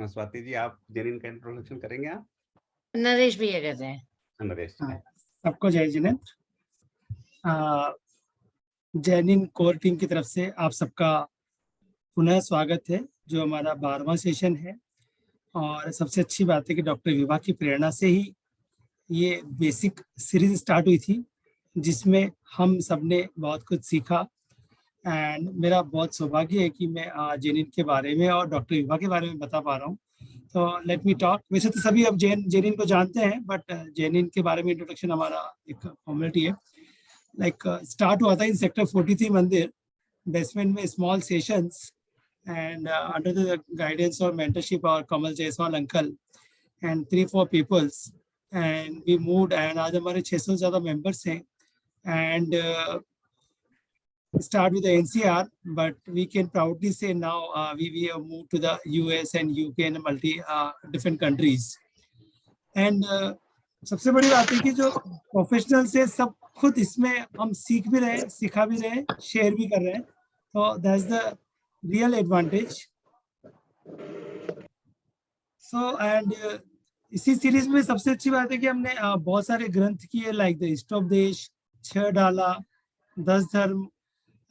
स्वाति जी, आप जेनिन का इंट्रोडक्शन करेंगे आप? नरेश भैया कर रहे हैं। नरेश। सबको जय जिनेंद्र। जेनिन कोर टीम की तरफ से आप सबका पुनः स्वागत है, जो हमारा 12वां सेशन है। और सबसे अच्छी बात है कि डॉक्टर विभा की प्रेरणा से ही ये बेसिक सीरीज स्टार्ट हुई थी, जिसमें हम सबने बहुत कुछ सीखा। एंड मेरा बहुत सौभाग्य है कि मैं जेनिन के बारे में और डॉक्टर विभा के बारे में बता पा रहा हूँ। तो लेट मी टॉक। वैसे तो सभी अब जेनिन को जानते हैं, बट जेनिन के बारे में इंट्रोडक्शन हमारा एक फॉर्मेलिटी है। लाइक स्टार्ट हुआ था इन सेक्टर 43 मंदिर बेसमेंट में, small sessions, and under the guidance और मेंटरशिप और Kamal Jaiswal uncle and 3-4 peoples, and we moved. And आज हमारे 600 से ज़्यादा मेंबर्स हैं। And start with the NCR, but we can proudly say now we have moved to the US and UK and multi different countries. And सबसे बड़ी बात है कि जो प्रोफेशनल से सब खुद इसमें हम सीख भी रहे हैं, सिखा भी रहे हैं, शेयर भी कर रहे हैं। तो that's the real advantage. So and इसी सीरीज में सबसे अच्छी बात है कि हमने बहुत सारे ग्रंथ किए, लाइक द इष्टोपदेश, 6 डाला, 10 धर्म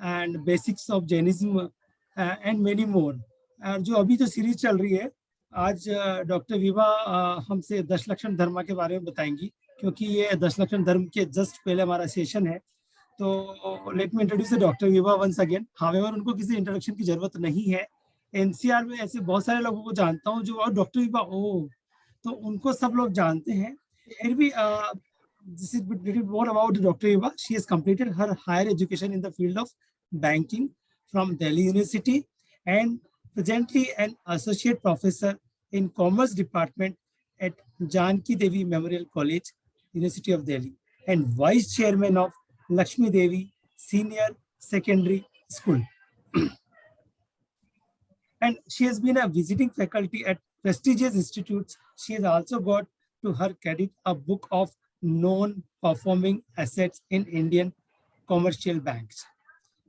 and basics of Jainism and many more. जो अभी जो सीरीज चल रही है, आज डॉक्टर विभा हमसे 10 लक्षण धर्म के बारे में बताएंगी, क्योंकि ये 10 लक्षण धर्म के जस्ट पहले हमारा सेशन है। तो let me introduce doctor Vibha once again. However उनको किसी इंट्रोडक्शन की जरूरत नहीं है। एनसीआर में ऐसे बहुत सारे लोगों को जानता हूँ जो डॉक्टर विभा तो उनको सब लोग जानते हैं। फिर भी this is little more about Dr. Viva. She has completed her higher education in the field of banking from Delhi University and presently an associate professor in Commerce Department at Janki Devi Memorial College, University of Delhi, and vice chairman of Lakshmi Devi Senior Secondary School. And she has been a visiting faculty at prestigious institutes. She has also got to her credit a book of non-performing assets in Indian commercial banks.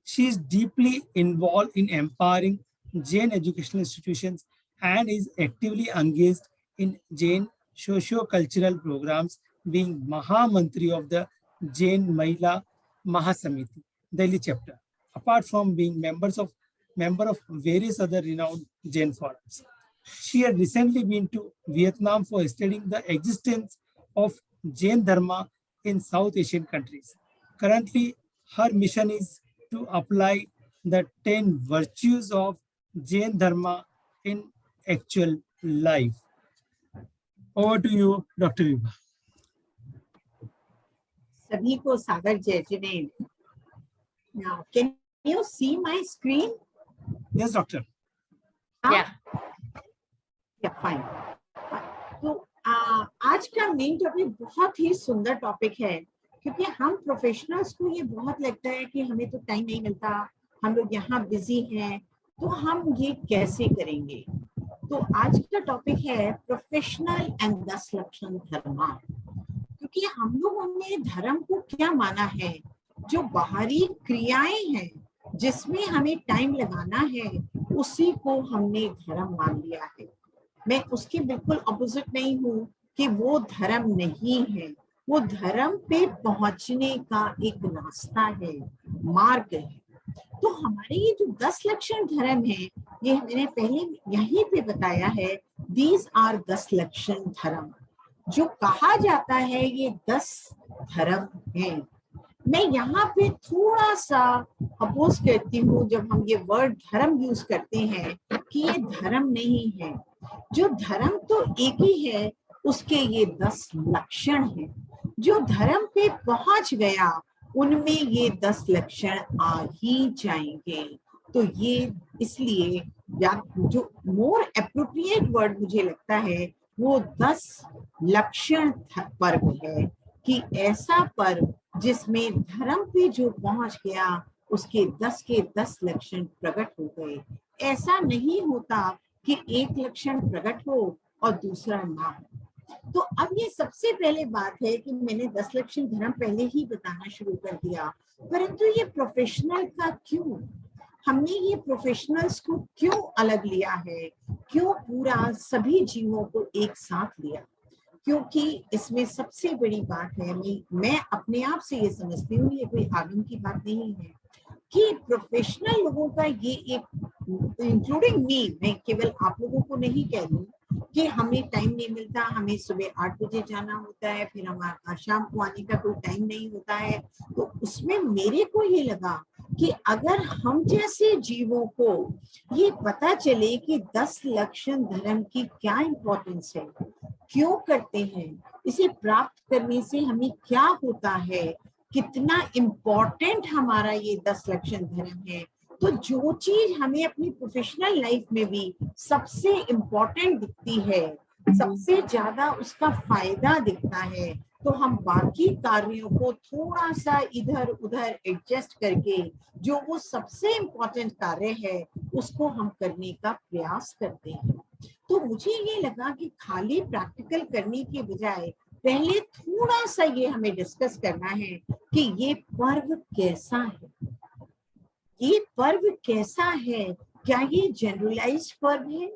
She is deeply involved in empowering Jain educational institutions and is actively engaged in Jain socio-cultural programs, being Mahamantri of the Jain Mahila Mahasamiti, Delhi chapter, apart from being member of various other renowned Jain forums. She had recently been to Vietnam for studying the existence of Jain Dharma in South Asian countries. Currently, her mission is to apply the 10 virtues of Jain Dharma in actual life. Over to you, Dr. Viva. सभी को सादर जय Jinendra. Now, can you see my screen? Yes, doctor. Yeah. Yeah, fine. तो आज का main topic बहुत ही सुंदर topic है, क्योंकि हम प्रोफेशनल्स को ये बहुत लगता है कि हमें तो टाइम नहीं मिलता, हम लोग यहाँ बिजी हैं, तो हम ये कैसे करेंगे। तो आज का टॉपिक है प्रोफेशनल एंड 10 लक्षण धर्म। क्योंकि हम लोगों ने धर्म को क्या माना है, जो बाहरी क्रियाएं हैं जिसमें हमें टाइम लगाना है, उसी को हमने धर्म मान लिया है। मैं उसके बिल्कुल अपोजिट नहीं हूँ कि वो धर्म नहीं है, वो धर्म पे पहुंचने का एक रास्ता है, मार्ग है। तो हमारे ये जो 10 लक्षण धर्म है, ये मैंने पहले यहीं पे बताया है, दीज आर 10 लक्षण धर्म। जो कहा जाता है ये 10 धर्म है। मैं यहाँ पे थोड़ा सा अपोज करती हूँ जब हम ये वर्ड धर्म यूज करते हैं कि ये धर्म नहीं है। जो धर्म तो एक ही है, उसके ये 10 लक्षण हैं। जो धर्म पे पहुंच गया उनमें ये 10 लक्षण आ ही जाएंगे। तो ये इसलिए जो मोर एप्रोप्रिएट वर्ड मुझे लगता है वो 10 लक्षण पर्व है, कि ऐसा पर्व जिसमें धर्म पे जो पहुंच गया उसके 10 के 10 लक्षण प्रकट हो गए। ऐसा नहीं होता कि एक लक्षण प्रकट हो और दूसरा ना हो। तो अब ये सबसे पहले बात है कि मैंने 10 लक्षण धर्म पहले ही बताना शुरू कर दिया, परंतु ये प्रोफेशनल का क्यों? हमने ये प्रोफेशनल्स को क्यों अलग लिया है, क्यों पूरा सभी जीवों को एक साथ लिया? क्योंकि इसमें सबसे बड़ी बात है, मैं अपने आप से ये समझती हूँ, ये कोई आगम की बात नहीं है, कि प्रोफेशनल लोगों का ये एक, इंक्लूडिंग मी, मैं केवल आप लोगों को नहीं कह रही कि हमें टाइम नहीं मिलता, हमें सुबह 8 बजे जाना होता है, फिर हमारा शाम को आने का कोई टाइम नहीं होता है। तो उसमें मेरे को ये लगा कि अगर हम जैसे जीवों को ये पता चले कि 10 लक्षण धर्म की क्या इंपॉर्टेंस है, क्यों करते हैं, इसे प्राप्त करने से हमें क्या होता है, कितना इम्पोर्टेंट हमारा ये 10 लक्षण धर्म है, तो जो चीज हमें अपनी प्रोफेशनल लाइफ में भी सबसे इम्पोर्टेंट दिखती है, सबसे ज्यादा उसका फायदा दिखता है, तो हम बाकी कार्यों को थोड़ा सा इधर उधर एडजस्ट करके जो वो सबसे इम्पोर्टेंट कार्य है उसको हम करने का प्रयास करते हैं। तो मुझे ये लगा कि खाली प्रैक्टिकल करने के बजाय पहले थोड़ा सा ये हमें डिस्कस करना है कि ये पर्व कैसा है, ये पर्व कैसा है, क्या ये जनरलाइज्ड पर्व है?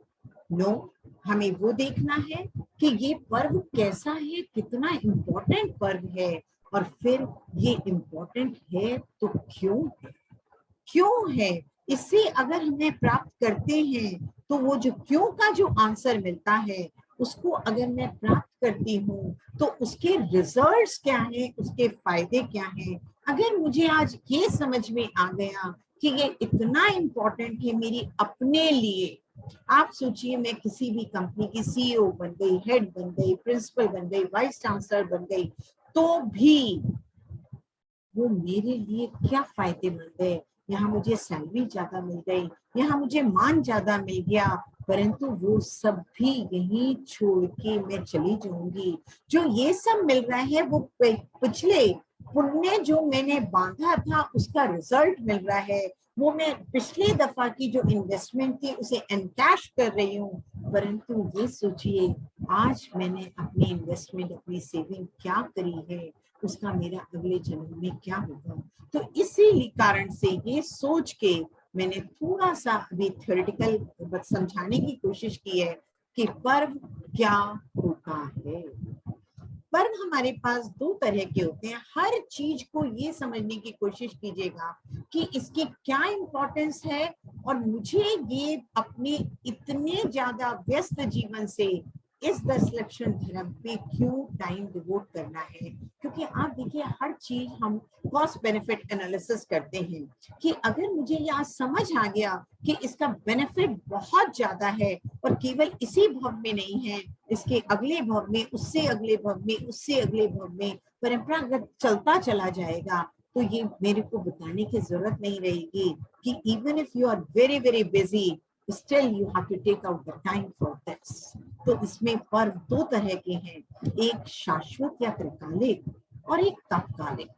नो, हमें वो देखना है कि ये पर्व कैसा है, कितना इम्पोर्टेंट पर्व है, और फिर ये इम्पोर्टेंट है तो क्यों है, क्यों है। इससे अगर हमें प्राप्त करते हैं तो वो जो क्यों का जो आंसर मिलता है उसको अगर मैं प्राप्त करती हूँ तो उसके रिजल्ट्स क्या है, उसके फायदे क्या हैं। अगर मुझे आज ये समझ में आ गया कि ये इतना इम्पोर्टेंट है मेरी अपने लिए, आप सोचिए मैं किसी भी कंपनी की सीईओ बन गई, हेड बन गई, प्रिंसिपल बन गई, वाइस चांसलर बन गई, तो भी वो मेरे लिए क्या फायदेमंद है। यहाँ मुझे सैलरी ज्यादा मिल गई, यहाँ मुझे मान ज्यादा मिल गया, परंतु वो सब भी यहीं छोड़ के मैं चली जाऊंगी। जो ये सब मिल रहा है वो पिछले पुण्य जो मैंने बांधा था उसका रिजल्ट मिल रहा है, वो मैं पिछले दफा की जो इन्वेस्टमेंट थी उसे एनकैश कर रही हूँ। परंतु ये सोचिए आज मैंने अपनी इन्वेस्टमेंट, अपनी सेविंग क्या करी है, उसका मेरा अगले जन्म में क्या होगा। तो इसी कारण से ये सोच के मैंने थोड़ा सा अभी थ्योरेटिकल समझाने की कोशिश की है कि पर्व क्या होता है। पर्व हमारे पास दो तरह के होते हैं। हर चीज को ये समझने की कोशिश कीजिएगा कि इसकी क्या इंपॉर्टेंस है, और मुझे ये अपने इतने ज्यादा व्यस्त जीवन से इस 10 लक्षण धर्म पे क्यों टाइम डिवोट करना है। क्योंकि आप देखिए हर चीज हम कॉस्ट बेनिफिट एनालिसिस करते हैं कि अगर मुझे यहाँ समझ आ गया कि इसका बेनिफिट बहुत ज्यादा है और केवल इसी भव में नहीं है, इसके अगले भव में, उससे अगले भव में, उससे अगले भव में परंपरागत चलता चला जाएगा, तो ये मेरे को बताने की जरूरत नहीं रहेगी कि even if you are very very busy still you have to take out the time for this। तो इसमें पर्व दो तरह के हैं, एक शाश्वत या त्रिकालिक और एक तात्कालिक।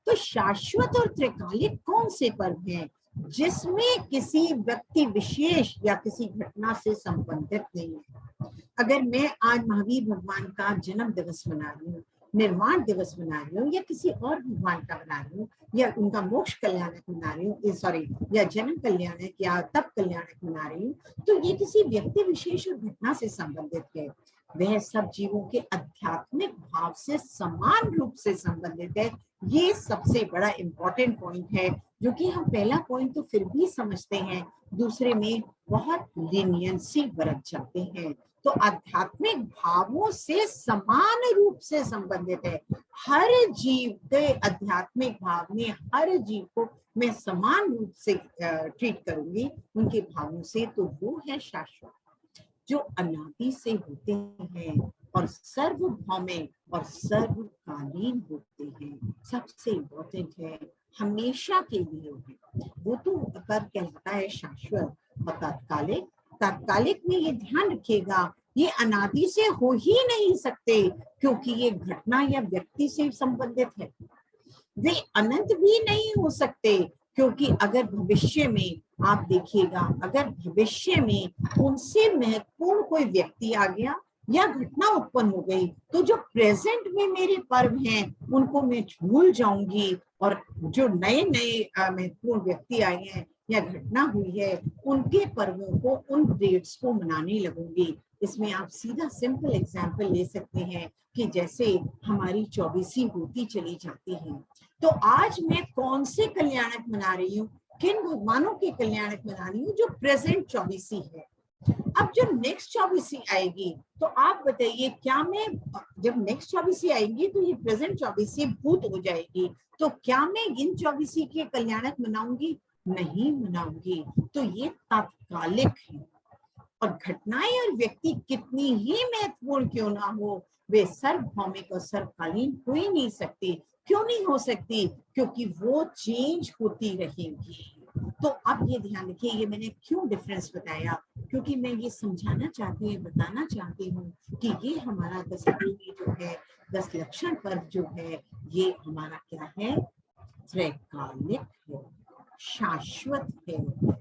तो शाश्वत और त्रिकालिक कौन से पर्व हैं जिसमें किसी व्यक्ति विशेष या किसी घटना से संबंधित नहीं है। अगर मैं आज महावीर भगवान का जन्म दिवस मना रही हूँ, निर्वाण दिवस मना रही हूँ, या किसी और भगवान का मना रही हूँ, या उनका मोक्ष कल्याणक मना रही हूँ, सॉरी, या जन्म कल्याणक या तप कल्याणक मना रही हूँ, तो ये किसी व्यक्ति विशेष और घटना से संबंधित है। वह सब जीवों के आध्यात्मिक भाव से समान रूप से संबंधित है। ये सबसे बड़ा इम्पोर्टेंट पॉइंट है, जो कि हम पहला पॉइंट तो फिर भी समझते हैं, दूसरे में बहुत लीनियंसी बरत जाते हैं। तो आध्यात्मिक भावों से समान रूप से संबंधित है। हर जीव के आध्यात्मिक भाव में हर जीव को मैं समान रूप से ट्रीट करूंगी उनके भावों से, तो वो है शाश्वत, जो अनादि से होते हैं और सर्वभौम और सर्वकालीन होते हैं। सबसे इम्पोर्टेंट है, हमेशा के लिए है, वो तो पर्व कहलाता है शाश्वत। और तात्कालिक, तात्कालिक में ये ध्यान रखिएगा ये अनादि से हो ही नहीं सकते, क्योंकि ये घटना या व्यक्ति से संबंधित है। वे अनंत भी नहीं हो सकते, क्योंकि अगर भविष्य में आप देखिएगा, अगर भविष्य में उनसे महत्वपूर्ण कोई व्यक्ति आ गया या घटना उत्पन्न हो गई, तो जो प्रेजेंट में मेरे पर्व हैं उनको मैं भूल जाऊंगी, और जो नए नए महत्वपूर्ण व्यक्ति आए हैं या घटना हुई है उनके पर्वों को, उन डेट्स को मनाने लगूंगी। इसमें आप सीधा सिंपल एग्जाम्पल ले सकते हैं कि जैसे हमारी 24वीं होती चली जाती है, तो आज मैं कौन से कल्याणक मना रही हूँ, किन भगवानों के कल्याणक मना रही हूँ, जो प्रेजेंट 24वीं है। अब जो नेक्स्ट 24वीं आएगी तो आप बताइए, क्या मैं जब नेक्स्ट 24वीं आएगी तो ये प्रेजेंट 24वीं भूत हो जाएगी, तो क्या मैं इन 24वीं के कल्याणक मनाऊंगी? नहीं मनाऊंगी। तो ये तात्कालिक है। और घटनाएं और व्यक्ति कितनी ही महत्वपूर्ण क्यों ना हो, वे सार्वभौमिक और सर्वकालीन हो ही नहीं सकती। क्यों नहीं हो सकती? क्योंकि वो चेंज होती रहेंगी। तो अब ये ध्यान रखिए, ये मैंने क्यों डिफरेंस बताया, क्योंकि मैं ये समझाना चाहती हूँ, बताना चाहती हूँ कि ये हमारा 10 जो है, 10 लक्षण पर्व जो है, ये हमारा क्या है, त्रैकालिक है, शाश्वत है।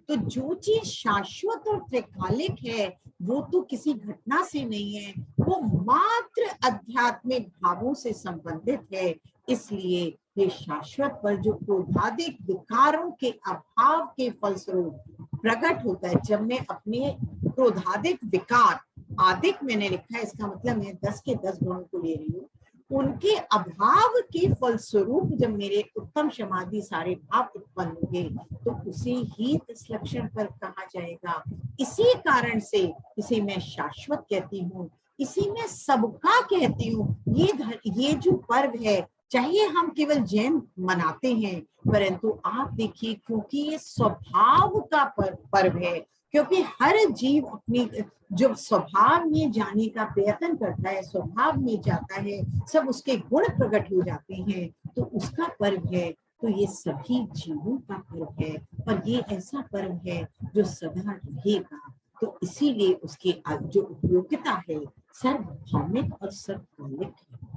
तो जो चीज शाश्वत और त्रैकालिक है वो तो किसी घटना से नहीं है, वो मात्र आध्यात्मिक भावों से संबंधित है। इसलिए ये शाश्वत पर जो क्रोधादिक विकारों के अभाव के फलस्वरूप प्रकट होता है, जब मैं अपने क्रोधादिक विकार, आदिक मैंने लिखा है, इसका मतलब मैं 10 के 10 गुणों को ले रही हूँ, उनके अभाव के फलस्वरूप जब मेरे उत्तम समाधि सारे भाव उत्पन्न होंगे तो उसे ही 10 लक्षण पर कहा जाएगा। इसी कारण से इसे मैं शाश्वत कहती हूँ, इसी में सबका कहती हूँ। ये जो पर्व है, चाहे हम केवल जैन मनाते हैं, परंतु आप देखिए, क्योंकि ये स्वभाव का पर्व है, क्योंकि हर जीव अपनी जो स्वभाव में जाने का प्रयत्न करता है, स्वभाव में जाता है, सब उसके गुण प्रकट हो जाते हैं, तो उसका पर्व है। तो ये सभी जीवों का पर्व है, और ये ऐसा पर्व है जो सदा रहेगा। तो इसीलिए उसकी जो उपयोगिता है सार्वभौमिक और सर्वकालिक है।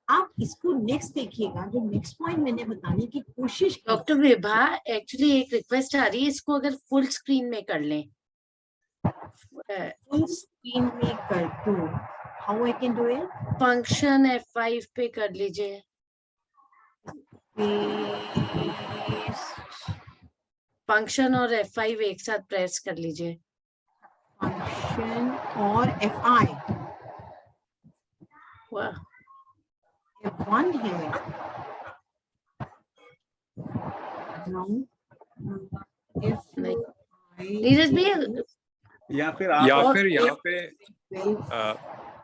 आप इसको नेक्स्ट देखिएगा, जो नेक्स्ट पॉइंट मैंने बताने की कोशिश की। डॉक्टर विभा, एक्चुअली एक रिक्वेस्ट आ रही है, इसको अगर फुल स्क्रीन में कर लें। फुल स्क्रीन में कर दूं, how I can do it? Function F5 पे कर लीजिए। फंक्शन और F5 एक साथ प्रेस कर लीजिए। फंक्शन और F5 वाह, F1 है। नीरज भैया, या फिर यहाँ पे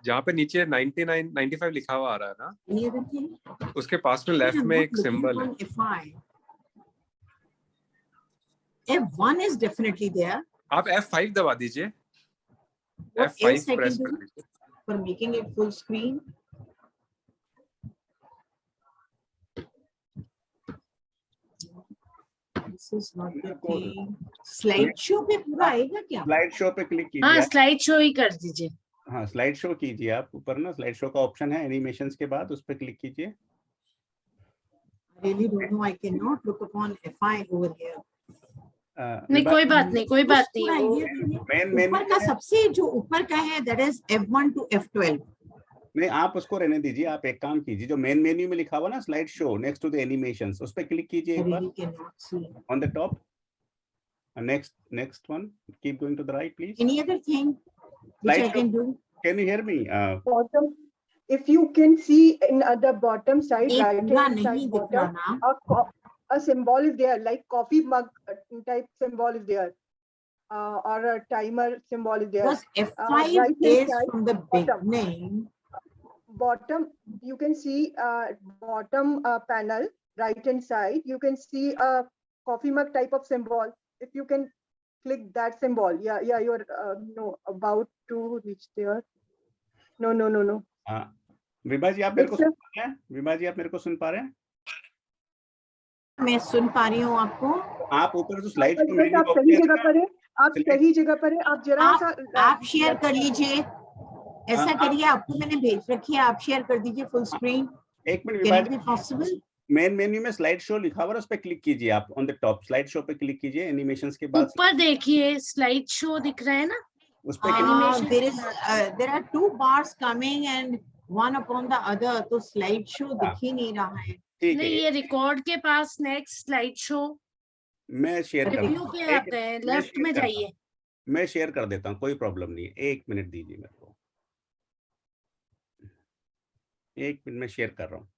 जहाँ पे नीचे 99 95 लिखा हुआ आ रहा है ना, उसके पास में लेफ्ट में एक सिंबल है। F1 is definitely there. आप F5 दबा दीजिए। What F5 else I press can कर do दीजिए for making it full screen? This is not the thing. Slide show पे पूरा आएगा क्या? स्लाइड शो पे क्लिक हाँ कीजिए। स्लाइड शो ही कर दीजिए। हाँ, स्लाइड शो कीजिए आप, ऊपर ना स्लाइड शो का ऑप्शन है एनिमेशंस के बाद, उस पर क्लिक कीजिए। I really don't know. I cannot look upon F5 over here. नहीं कोई बात नहीं, कोई बात नहीं। ऊपर का सबसे जो ऊपर का है, that is F1 to F12. नहीं, आप उसको रहने दीजिए। आप एक काम कीजिए, जो मेन मेन्यू में लिखा हुआ ना slide show next to the animations, उस पे क्लिक कीजिए एक बार। really cannot see. On the top, next one, keep going to the right please. Any other thing which I Slide can do? Can you hear me? Bottom, if you can see in the bottom side, एक right पूरा hand नहीं side दिख रहा bottom, ना। a symbol is there, like coffee mug type symbol is there, or a timer symbol is there. Because F5 right hand is side, from the bottom. beginning. Bottom, you can see bottom panel, right hand side, you can see a coffee mug type of symbol. If you can click that symbol, yeah, you're no, about to reach there. No. Vibha जी आप मेरे को सुन पा रहे हैं? विभा जी आप मेरे को सुन पा रहे हैं? मैं सुन पा रही हूँ आपको। आप ऊपर जो स्लाइड शो बस आप सही जगह पर है, आप सही जगह पर है, आप जरा सा आप शेयर कर लीजिए, ऐसा करिए, आपको मैंने भेज रखी है, आप शेयर कर दीजिए फुल स्क्रीन। एक मिनट विभा जी, पॉसिबल? मेन मेन्यू में स्लाइड शो लिखा हुआ है, उस पे क्लिक कीजिए आप। On the top slide show पे क्लिक कीजिए, एनिमेशंस के बाद ऊपर देखिए स्लाइड शो दिख रहा है ना, उस पे click there are two bars coming and one upon the other, तो स्लाइड शो दिख ही नहीं रहा है। ठीक नहीं है। ये रिकॉर्ड के पास नेक्स्ट स्लाइड शो। मैं शेयर कर रिव्यू पे आते हैं, लेफ्ट में जाइए। मैं शेयर कर देता हूँ, कोई प्रॉब्लम नहीं है। 1 मिनट दीजिए मेरे को, 1 मिनट में शेयर कर रहा हूँ।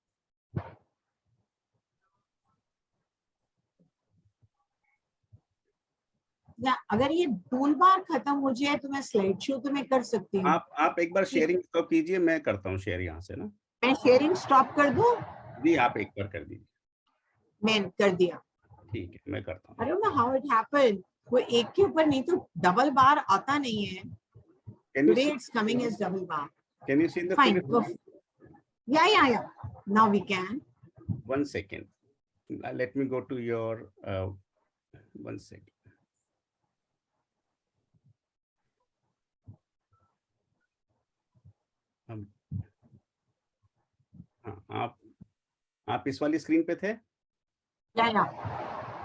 या अगर ये टूल बार खत्म हो जाए तो मैं स्लाइड शो तो मैं कर सकती हूँ। आप एक बार शेयरिंग स्टॉप कीजिए, मैं करता हूँ शेयर यहाँ से ना। मैं शेयरिंग स्टॉप कर दूं? जी आप एक बार कर दीजिए। मैं कर दिया। ठीक है, मैं करता हूँ। I don't know how it happened. वो एक के ऊपर नहीं तो डबल बार आता नहीं है। Today it's coming as double bar. Can you see the Fine. finish? Yeah. Now we can. 1 second. Let me go to your 1 second. हाँ, आप इस वाली स्क्रीन पे थे? या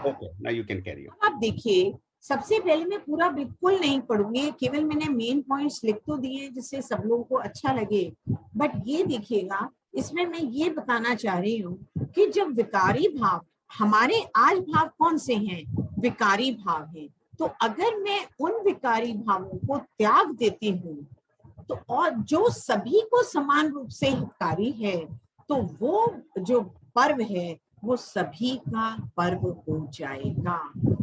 okay, now you can carry on. आप देखिए, सबसे पहले मैं पूरा बिल्कुल नहीं पढ़ूंगी, केवल मैंने मेन पॉइंट्स लिख तो दिए जिससे सब लोगों को अच्छा लगे। बट ये देखिएगा, इसमें मैं ये बताना चाह रही हूँ कि जब विकारी भाव, हमारे आज भाव कौन से हैं? विकारी भाव हैं। तो अगर मैं उन विकारी भावों को त्याग देती हूँ तो, और जो सभी को समान रूप से हितकारी है, तो वो जो पर्व है वो सभी का पर्व हो जाएगा।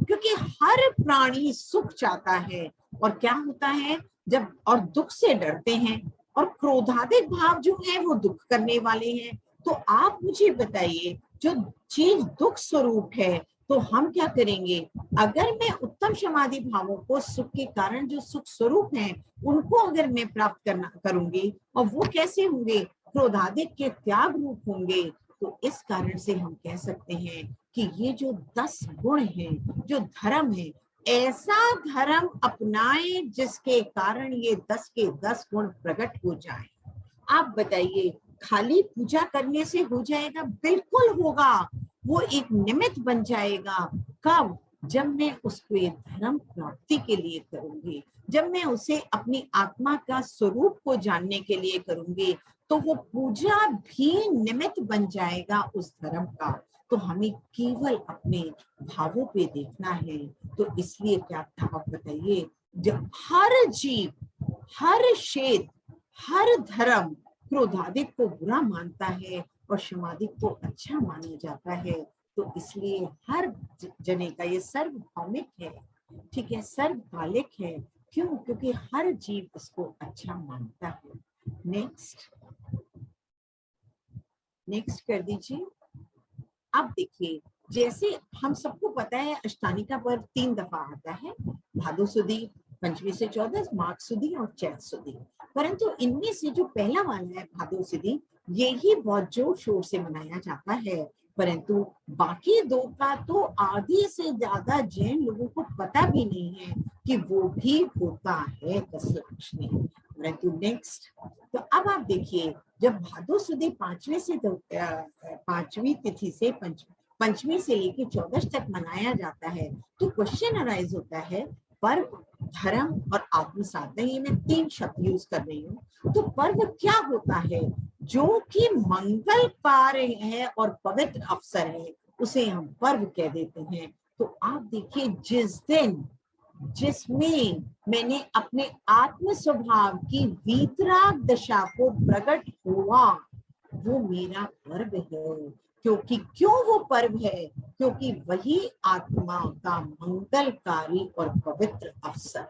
क्योंकि हर प्राणी सुख चाहता है, और क्या होता है जब, और दुख से डरते हैं, और क्रोधाधिक भाव जो है वो दुख करने वाले हैं। तो आप मुझे बताइए, जो चीज दुख स्वरूप है तो हम क्या करेंगे? अगर मैं उत्तम समाधि भावों को, सुख के कारण जो सुख स्वरूप हैं उनको अगर मैं प्राप्त करूंगी, और वो कैसे होंगे? क्रोधाधिक के त्याग रूप होंगे। तो इस कारण से हम कह सकते हैं कि ये जो 10 गुण हैं, जो धर्म है, ऐसा धर्म अपनाएं जिसके कारण ये 10 के 10 गुण प्रकट हो जाएं। आप बताइए, खाली पूजा करने से हो जाएगा? बिल्कुल होगा। वो एक निमित्त बन जाएगा। कब? जब मैं उसको ये धर्म प्राप्ति के लिए करूंगी, जब मैं उसे अपनी आत्मा का स्वरूप को जानने के लिए करूंगी, तो वो पूजा भी निमित्त बन जाएगा उस धर्म का। तो हमें केवल अपने भावों पे देखना है। तो इसलिए क्या था, आप बताइए, जब हर जीव, हर क्षेत्र, हर धर्म क्रोधाधिक को बुरा मानता है और समाधिक को अच्छा माना जाता है। तो इसलिए हर जने का ये सर्वभौमिक है, ठीक है, सर्वकालिक है। क्यों? क्योंकि हर जीव इसको अच्छा मानता है। नेक्स्ट कर दीजिए। अब देखिए, जैसे हम सबको पता है अष्टानिका पर्व 3 दफा आता है, भादो सुदी, पंचमी से 14, माघ सुदी और चैत सुदी। परंतु इनमें से जो पहला वाला है भादो सुदी, ये ही बहुत जोर शोर से मनाया जाता है। परंतु बाकी 2 का तो आधे से ज्यादा जैन लोगों को पता भी नहीं है कि वो भी होता है दशलक्ष्मी। परंतु नेक्स्ट, तो अब आप देखिए, जब भादो सुदी 5वीं तिथि से पंचमी से लेकर 14 तक मनाया जाता है, तो क्वेश्चन अराइज होता है, पर्व, धर्म और आत्म साधना, ये मैं 3 शब्द यूज कर रही हूँ। तो पर्व क्या होता है? जो कि मंगल कार्य है और पवित्र अवसर है, उसे हम पर्व कह देते हैं। तो आप देखिए, जिस दिन, जिसमें मैंने अपने आत्म स्वभाव की वीतराग दशा को प्रकट हुआ, वो मेरा पर्व है। क्योंकि क्यों वो पर्व है? क्योंकि वही आत्मा का मंगलकारी और पवित्र अवसर।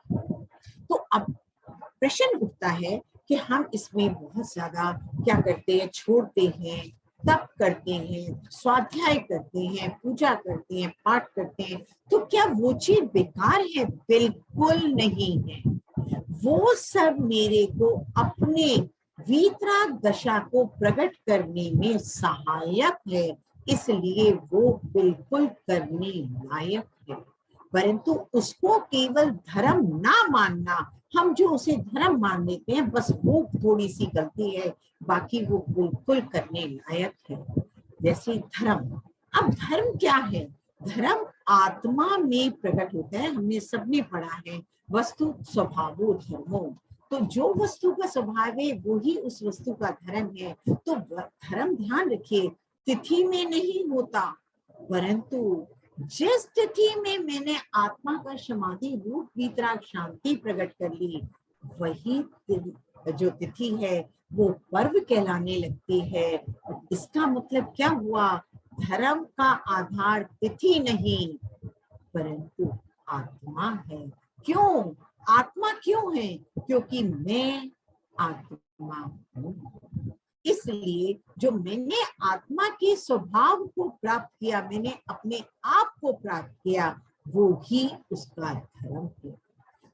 तो अब प्रश्न उठता है कि हम इसमें बहुत ज्यादा क्या करते हैं? छोड़ते हैं, तप करते हैं, स्वाध्याय करते हैं, पूजा करते हैं, पाठ करते हैं। तो क्या वो चीज बेकार है? बिल्कुल नहीं है। वो सब मेरे को अपने वीतराग दशा को प्रकट करने में सहायक है, इसलिए वो बिल्कुल करने लायक है। परंतु उसको केवल धर्म ना मानना, हम जो उसे धर्म मान लेते हैं, बस वो थोड़ी सी गलती है, बाकी वो बिल्कुल करने लायक है। जैसे धर्म, अब धर्म क्या है? धर्म आत्मा में प्रकट होता है। हमने सबने पढ़ा है, वस्तु स्वभावो धर्मो। तो जो वस्तु का स्वभाव है वही उस वस्तु का धर्म है। तो धर्म, ध्यान रखिए, तिथि में नहीं होता, परंतु जिस तिथि में मैंने आत्मा का समाधि रूप वीतराग शांति प्रकट कर ली, वही जो तिथि है वो पर्व कहलाने लगती है। इसका मतलब क्या हुआ? धर्म का आधार तिथि नहीं परंतु आत्मा है। क्यों? आत्मा क्यों है? क्योंकि मैं आत्मा हूँ। इसलिए जो मैंने आत्मा के स्वभाव को प्राप्त किया, मैंने अपने आप को प्राप्त किया, वो ही उसका धर्म है।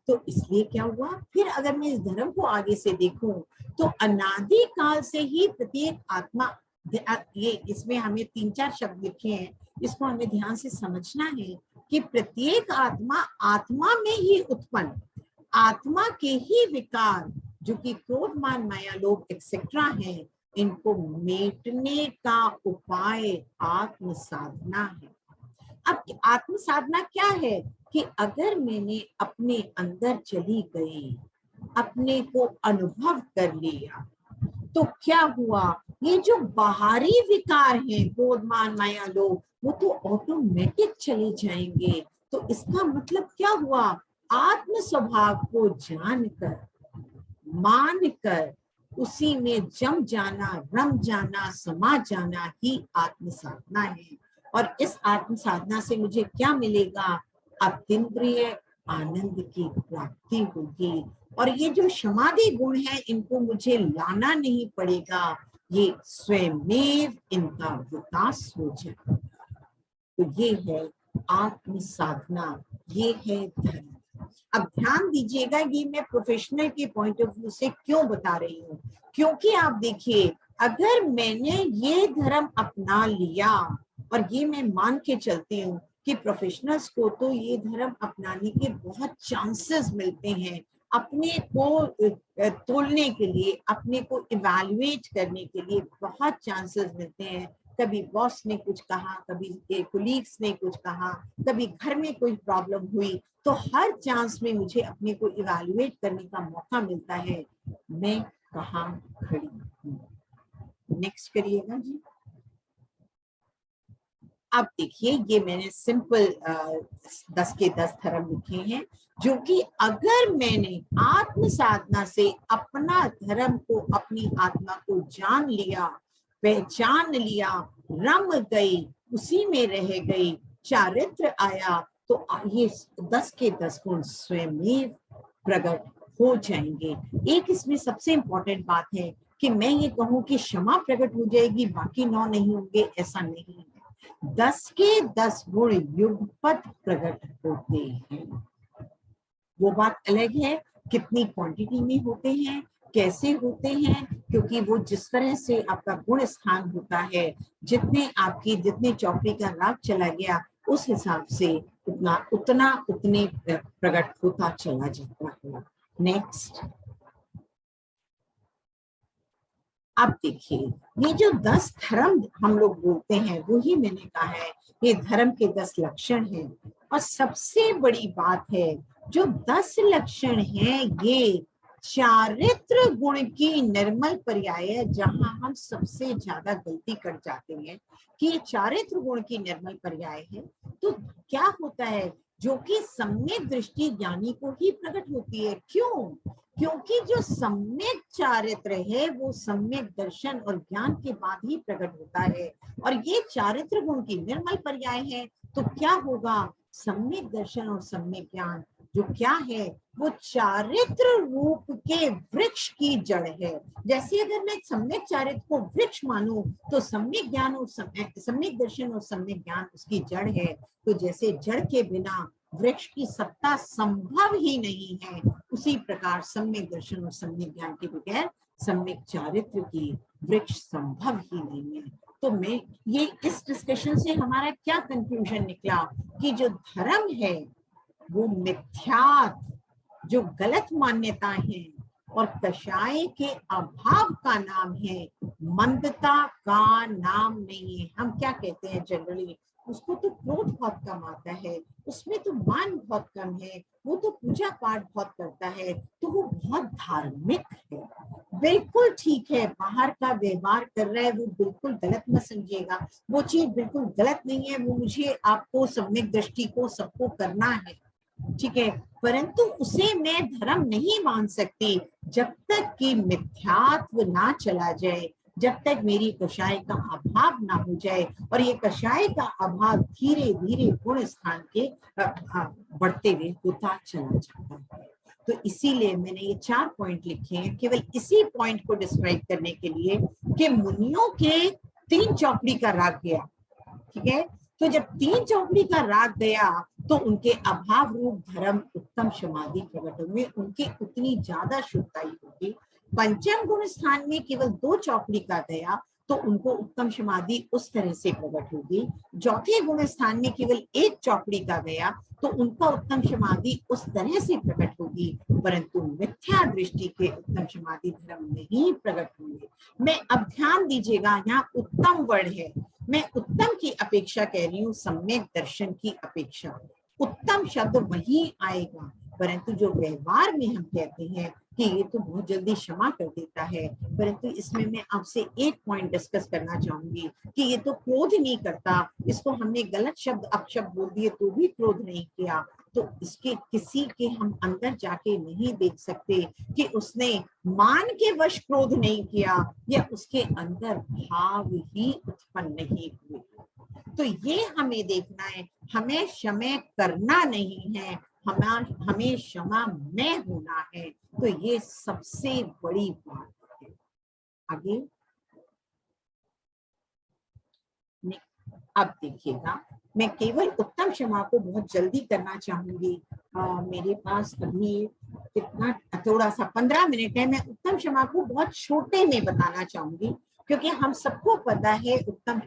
तो इसलिए क्या हुआ? फिर अगर मैं इस धर्म को आगे से देखूं तो अनादि काल से ही प्रत्येक आत्मा, ये इसमें हमें 3-4 शब्द लिखे हैं, इसको हमें ध्यान से समझना है कि प्रत्येक आत्मा आत्मा में ही उत्पन्न, आत्मा के ही विकार जो कि क्रोध मान माया लोभ एक्सेट्रा है, इनको मेटने का उपाय आत्म साधना है। अब आत्म साधना क्या है कि अगर मैंने अपने अंदर चली गई, अपने को अनुभव कर लिया, तो क्या हुआ? ये जो बाहरी विकार हैं, क्रोध मान माया लोभ, वो तो ऑटोमेटिक चले जाएंगे। तो इसका मतलब क्या हुआ? आत्म स्वभाव को जानकर, मानकर, उसी में जम जाना, रम जाना, समा जाना ही आत्म साधना है। और इस आत्म साधना से मुझे क्या मिलेगा? अतीन्द्रिय आनंद की प्राप्ति होगी। और ये जो समाधि गुण है, इनको मुझे लाना नहीं पड़ेगा, ये स्वयं इनका विकास हो जाएगा। तो ये है आत्म साधना, ये है धर्म। अब ध्यान दीजिएगा, ये मैं प्रोफेशनल के पॉइंट ऑफ व्यू से क्यों बता रही हूँ, क्योंकि आप देखिए, अगर मैंने ये धर्म अपना लिया, और ये मैं मान के चलती हूँ कि प्रोफेशनल्स को तो ये धर्म अपनाने के बहुत चांसेस मिलते हैं, अपने को तोलने के लिए, अपने को इवैल्यूएट करने के लिए बहुत चांसेस मिलते हैं। कभी बॉस ने कुछ कहा, कभी कोलीग्स ने कुछ कहा, कभी घर में कोई प्रॉब्लम हुई, तो हर चांस में मुझे अपने को इवैल्यूएट करने का मौका मिलता है, मैं कहाँ खड़ी हूँ। नेक्स्ट करिएगा जी। अब देखिए, ये मैंने सिंपल 10 के 10 धर्म लिखे हैं, जो कि अगर मैंने आत्म साधना से अपना धर्म को, अपनी आत्मा को जान लिया, पहचान लिया, रम गई, उसी में रह गई, चारित्र आया, तो ये 10 के 10 गुण स्वयं प्रकट हो जाएंगे। एक इसमें सबसे इंपॉर्टेंट बात है कि मैं ये कहूँ कि क्षमा प्रकट हो जाएगी, बाकी 9 नहीं होंगे, ऐसा नहीं है। 10 के 10 गुण युगपत प्रकट होते हैं। वो बात अलग है कितनी क्वांटिटी में होते हैं, कैसे होते हैं, क्योंकि वो जिस तरह से आपका गुण स्थान होता है, जितने चौकड़ी का राग चला गया, उस हिसाब से उतने प्रकट होता चला जाता है। नेक्स्ट, अब देखिए, ये जो 10 धर्म हम लोग बोलते हैं, वो ही मैंने कहा है, ये धर्म के 10 लक्षण हैं। और सबसे बड़ी बात है, जो 10 लक्षण हैं, ये चारित्र गुण की निर्मल पर्याय है। जहां हम सबसे ज्यादा गलती कर जाते हैं कि ये चारित्र गुण की निर्मल पर्याय है, तो क्या होता है, जो कि सम्यक दृष्टि ज्ञानी को ही प्रकट होती है। क्यों? क्योंकि जो सम्यक चारित्र है, वो सम्यक दर्शन और ज्ञान के बाद ही प्रकट होता है, और ये चारित्र गुण की निर्मल पर्याय है। तो क्या होगा? सम्यक दर्शन और सम्यक ज्ञान जो क्या है, वो चारित्र रूप के वृक्ष की जड़ है। जैसे अगर मैं सम्यक चारित्र को वृक्ष मानूं, तो सम्यक ज्ञान और सम्यक दर्शन और सम्यक ज्ञान उसकी जड़ है। तो जैसे जड़ के बिना वृक्ष की सत्ता संभव ही नहीं है, उसी प्रकार सम्यक दर्शन और सम्यक ज्ञान के बगैर सम्यक चारित्र की वृक्ष संभव ही नहीं है। तो मैं ये इस डिस्कशन से हमारा क्या कंक्लूजन निकला कि जो धर्म है वो मिथ्यात्व, जो गलत मान्यताएं हैं, और कषाय के अभाव का नाम है, मंदता का नाम नहीं है। हम क्या कहते हैं जनरली, उसको तो क्रोध बहुत कम आता है, उसमें तो मान बहुत कम है, वो तो पूजा पाठ बहुत करता है, तो वो बहुत धार्मिक है। बिल्कुल ठीक है, बाहर का व्यवहार कर रहा है वो बिल्कुल गलत मत समझिएगा, वो चीज बिल्कुल गलत नहीं है, वो मुझे आपको सम्यक दृष्टि को सबको करना है, ठीक है, परंतु उसे मैं धर्म नहीं मान सकती जब तक कि मिथ्यात्व ना चला जाए, जब तक मेरी कषाय का अभाव ना हो जाए। और ये कषाय का अभाव धीरे धीरे गुण स्थान के बढ़ते हुए होता चला जाता है। तो इसीलिए मैंने ये 4 पॉइंट लिखे हैं केवल इसी पॉइंट को डिस्क्राइब करने के लिए कि मुनियों के 3 चौकड़ी का राग गया, ठीक है। तो जब 3 चौकड़ी का राग गया तो उनके अभाव रूप धर्म उत्तम समाधि प्रकट हुए, उनकी उतनी ज्यादा शुद्धताई होगी। पंचम गुण स्थान में केवल 2 चौकड़ी का गया तो उनको उत्तम समाधि उस तरह से प्रकट होगी। चौथे गुण स्थान में केवल 1 चौकड़ी का गया तो उनका उत्तम समाधि उस तरह से प्रकट होगी, परंतु मिथ्या दृष्टि के उत्तम समाधि धर्म नहीं प्रकट होंगे। मैं अब ध्यान दीजिएगा, यहाँ उत्तम वर्ड है, मैं उत्तम की अपेक्षा कह रही हूँ, सम्यक दर्शन की अपेक्षा। उत्तम शब्द वही आएगा, परंतु जो व्यवहार में हम कहते हैं कि ये तो बहुत जल्दी क्षमा कर देता है, परंतु इसमें मैं आपसे एक पॉइंट डिस्कस करना चाहूंगी कि ये तो क्रोध नहीं करता, इसको हमने गलत शब्द अपशब्द बोल दिए तो भी क्रोध नहीं किया, तो इसके किसी के हम अंदर जाके नहीं देख सकते कि उसने मान के वश क्रोध नहीं किया या उसके अंदर भाव ही उत्पन्न नहीं हुए। तो ये हमें देखना है, हमें क्षमा करना नहीं है, हमें क्षमा में होना है। तो ये सबसे बड़ी बात है। आगे अब देखिएगा, मैं केवल उत्तम क्षमा को बहुत जल्दी करना चाहूंगी। मेरे पास अभी कितना थोड़ा सा 15 मिनट है, मैं उत्तम क्षमा को बहुत छोटे में बताना चाहूंगी, क्योंकि हम सबको पता है उत्तम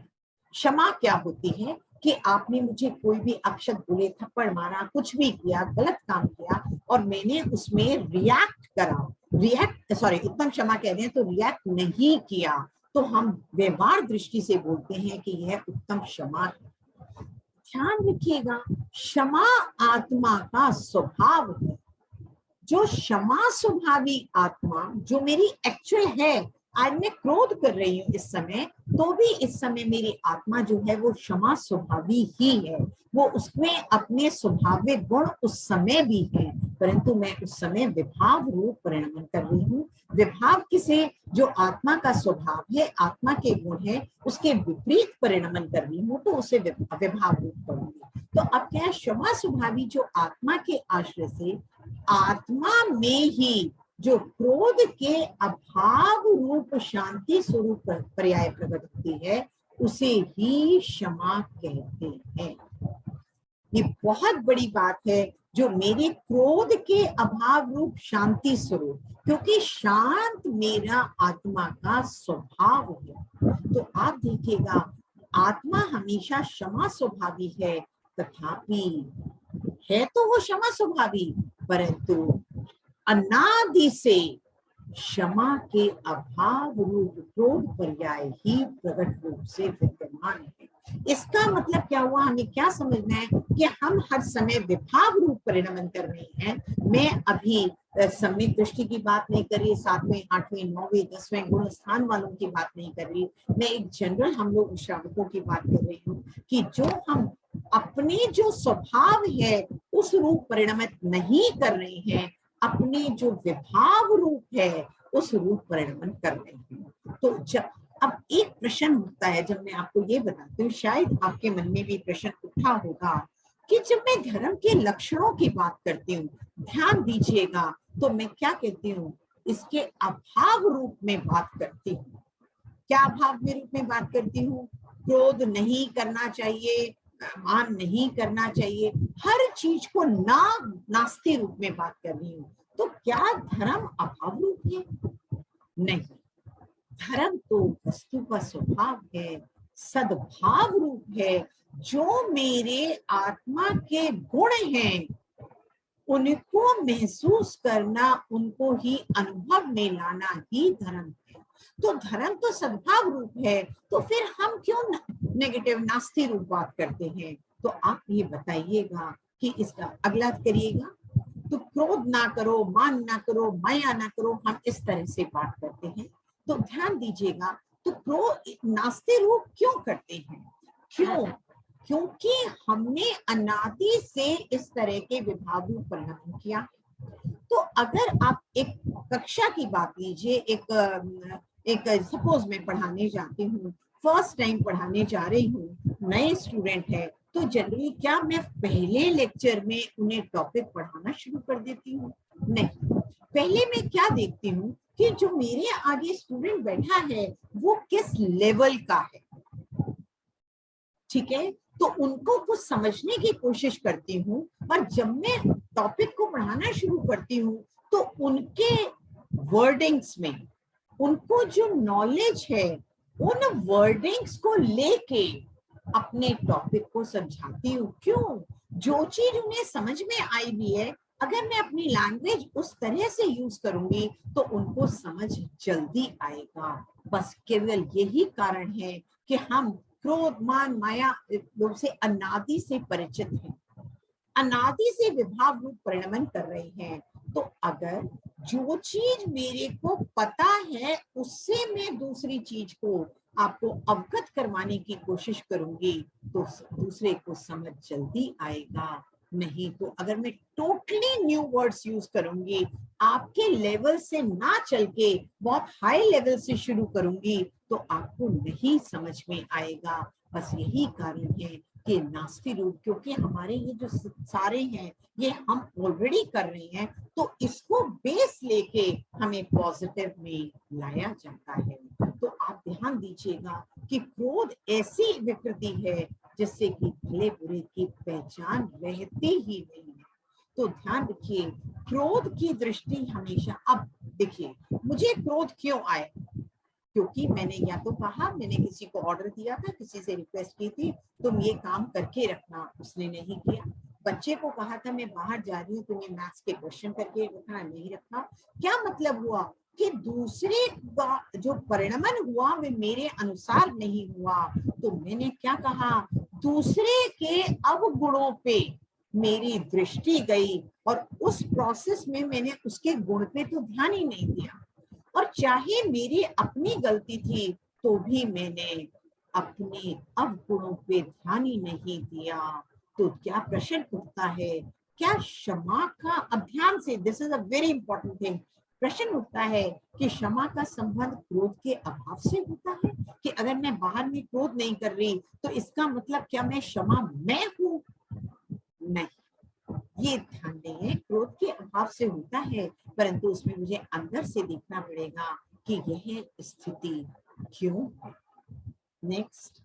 क्षमा क्या होती है कि आपने मुझे कोई भी अपशब्द बोले, थप्पड़ मारा, कुछ भी किया, गलत काम किया और मैंने उसमें रिएक्ट करा, उत्तम क्षमा कह रहे हैं तो रिएक्ट नहीं किया, तो हम व्यवहार दृष्टि से बोलते हैं कि यह उत्तम क्षमा है। ध्यान रखिएगा, क्षमा आत्मा का स्वभाव है। जो क्षमा स्वभावी आत्मा जो मेरी एक्चुअल है, आज मैं क्रोध कर रही हूँ इस समय, तो भी इस समय मेरी आत्मा जो है वो क्षमा स्वभावी ही है, वो उसमें अपने स्वाभाविक गुण उस समय भी है, परंतु मैं उस समय विभाव रूप परिणमन कर रही हूँ। विभाव किसे, जो आत्मा का स्वभाव है, आत्मा के गुण है, उसके विपरीत परिणमन कर रही हूँ, तो उसे विभाव रूप करूंगी। तो अब क्या है, क्षमा स्वभावी जो आत्मा के आश्रय से आत्मा में ही जो क्रोध के अभाव रूप शांति स्वरूप पर्याय प्रकट होती है, उसे ही क्षमा कहते हैं। ये बहुत बड़ी बात है, जो मेरे क्रोध के अभाव रूप शांति स्वरूप, क्योंकि शांत मेरा आत्मा का स्वभाव है। तो आप देखिएगा, आत्मा हमेशा क्षमा स्वभावी है, तथापि है तो वो क्षमा स्वभावी, परंतु अनादि से क्षमा के अभाव रूप क्रोध पर्याय ही प्रकट रूप से विद्यमान है। इसका मतलब क्या हुआ, हमें क्या समझना है कि हम हर समय विभाव रूप परिणमन कर रहे हैं। मैं अभी सम्यक दृष्टि की बात नहीं कर रही, 7वें 8वें 9वें 10वें गुण स्थान वालों की बात नहीं कर रही, मैं एक जनरल हम लोग श्रावकों की बात कर रही हूँ कि जो हम अपने जो स्वभाव है उस रूप परिणमित नहीं कर रहे हैं, अपने जो विभाव रूप है उस रूप परिणमन कर रहे हैं। तो जब अब एक प्रश्न उठता है, जब मैं आपको ये बताती हूँ, शायद आपके मन में भी प्रश्न उठा होगा कि जब मैं धर्म के लक्षणों की बात करती हूँ, ध्यान दीजिएगा, तो मैं क्या कहती हूँ, इसके अभाव रूप में बात करती हूँ। क्या अभाव में रूप में बात करती हूँ? क्रोध नहीं करना चाहिए, मान नहीं करना चाहिए, हर चीज को नास्ती रूप में बात कर रही हूँ। तो क्या धर्म अभाव रूप है? नहीं, धर्म तो वस्तु का स्वभाव है, सद्भाव रूप है। जो मेरे आत्मा के गुण हैं उनको महसूस करना, उनको ही अनुभव में लाना ही धर्म है। तो धर्म तो सद्भाव रूप है, तो फिर हम क्यों नेगेटिव नास्ती रूप बात करते हैं? तो आप ये बताइएगा कि इसका अगला करिएगा। तो क्रोध ना करो, मान ना करो, माया ना करो, हम इस तरह से बात करते हैं। तो ध्यान दीजिएगा, तो क्रोध नास्ती रूप क्यों करते हैं? क्यों? क्योंकि हमने अनादि से इस तरह के विभाग रूप परिणाम किया। तो अगर आप एक कक्षा की बात लीजिए, एक सपोज मैं पढ़ाने जाती हूँ, फर्स्ट टाइम पढ़ाने जा रही हूँ, नए स्टूडेंट है, तो जनरली क्या मैं पहले लेक्चर में उन्हें टॉपिक पढ़ाना शुरू कर देती हूँ? नहीं, पहले मैं क्या देखती हूँ कि जो मेरे आगे स्टूडेंट बैठा है वो किस लेवल का है। ठीक है, तो उनको कुछ समझने की कोशिश करती हूँ, और जब मैं टॉपिक को पढ़ाना शुरू करती हूँ तो उनके वर्डिंग्स में, उनको जो नॉलेज है, उन वर्डिंग्स को लेके अपने टॉपिक को समझाती हूँ। क्यों? जो चीज उन्हें समझ में आई भी है, अगर मैं अपनी लैंग्वेज उस तरह से यूज करूंगी तो उनको समझ जल्दी आएगा। बस केवल यही कारण है कि हम क्रोध, मान, माया लोग से अनादि से परिचित हैं, अनादि से विभाग रूप परिणमन कर रहे हैं। तो अगर जो चीज मेरे को पता है उससे मैं दूसरी चीज को आपको अवगत करवाने की कोशिश करूंगी तो दूसरे को समझ जल्दी आएगा। नहीं तो अगर मैं टोटली न्यू वर्ड्स यूज करूंगी, आपके लेवल से ना चल के बहुत हाई लेवल से शुरू करूंगी, तो आपको नहीं समझ में आएगा। बस यही कारण है कि नास्ती रूप, क्योंकि हमारे ये जो सारे हैं ये हम ऑलरेडी कर रहे हैं, तो इसको बेस लेके हमें पॉजिटिव में लाया जाता है। तो आप ध्यान दीजिएगा कि क्रोध ऐसी विकृति है जिससे कि भले बुरे की पहचान रहती ही नहीं है। तो ध्यान रखिए, क्रोध की दृष्टि हमेशा, अब देखिए मुझे क्रोध क्यों आए? क्योंकि मैंने या तो कहा, मैंने किसी को ऑर्डर दिया था, किसी से रिक्वेस्ट की थी तुम ये काम करके रखना, उसने नहीं किया। बच्चे को कहा था मैं बाहर जा रही हूँ, तुम ये मैथ्स के क्वेश्चन करके रखना, नहीं रखा। क्या मतलब हुआ कि दूसरे का जो परिणमन हुआ वे मेरे अनुसार नहीं हुआ। तो मैंने क्या कहा, दूसरे के अवगुणों पे मेरी दृष्टि गई और उस प्रोसेस में मैंने उसके गुण पे तो ध्यान ही नहीं दिया। और चाहे मेरी अपनी गलती थी तो भी मैंने अपने अवगुणों पे ध्यान ही नहीं दिया। तो क्या प्रश्न उठता है, क्या क्षमा का अभियान से, this is a very important thing, प्रश्न उठता है कि क्षमा का संबंध क्रोध के अभाव से होता है? कि अगर मैं बाहर में क्रोध नहीं कर रही तो इसका मतलब क्या मैं क्षमा मैं हूं? नहीं, ये ध्यान दें, क्रोध के अभाव से होता है, परंतु उसमें मुझे अंदर से देखना पड़ेगा कि यह स्थिति क्यों है। नेक्स्ट,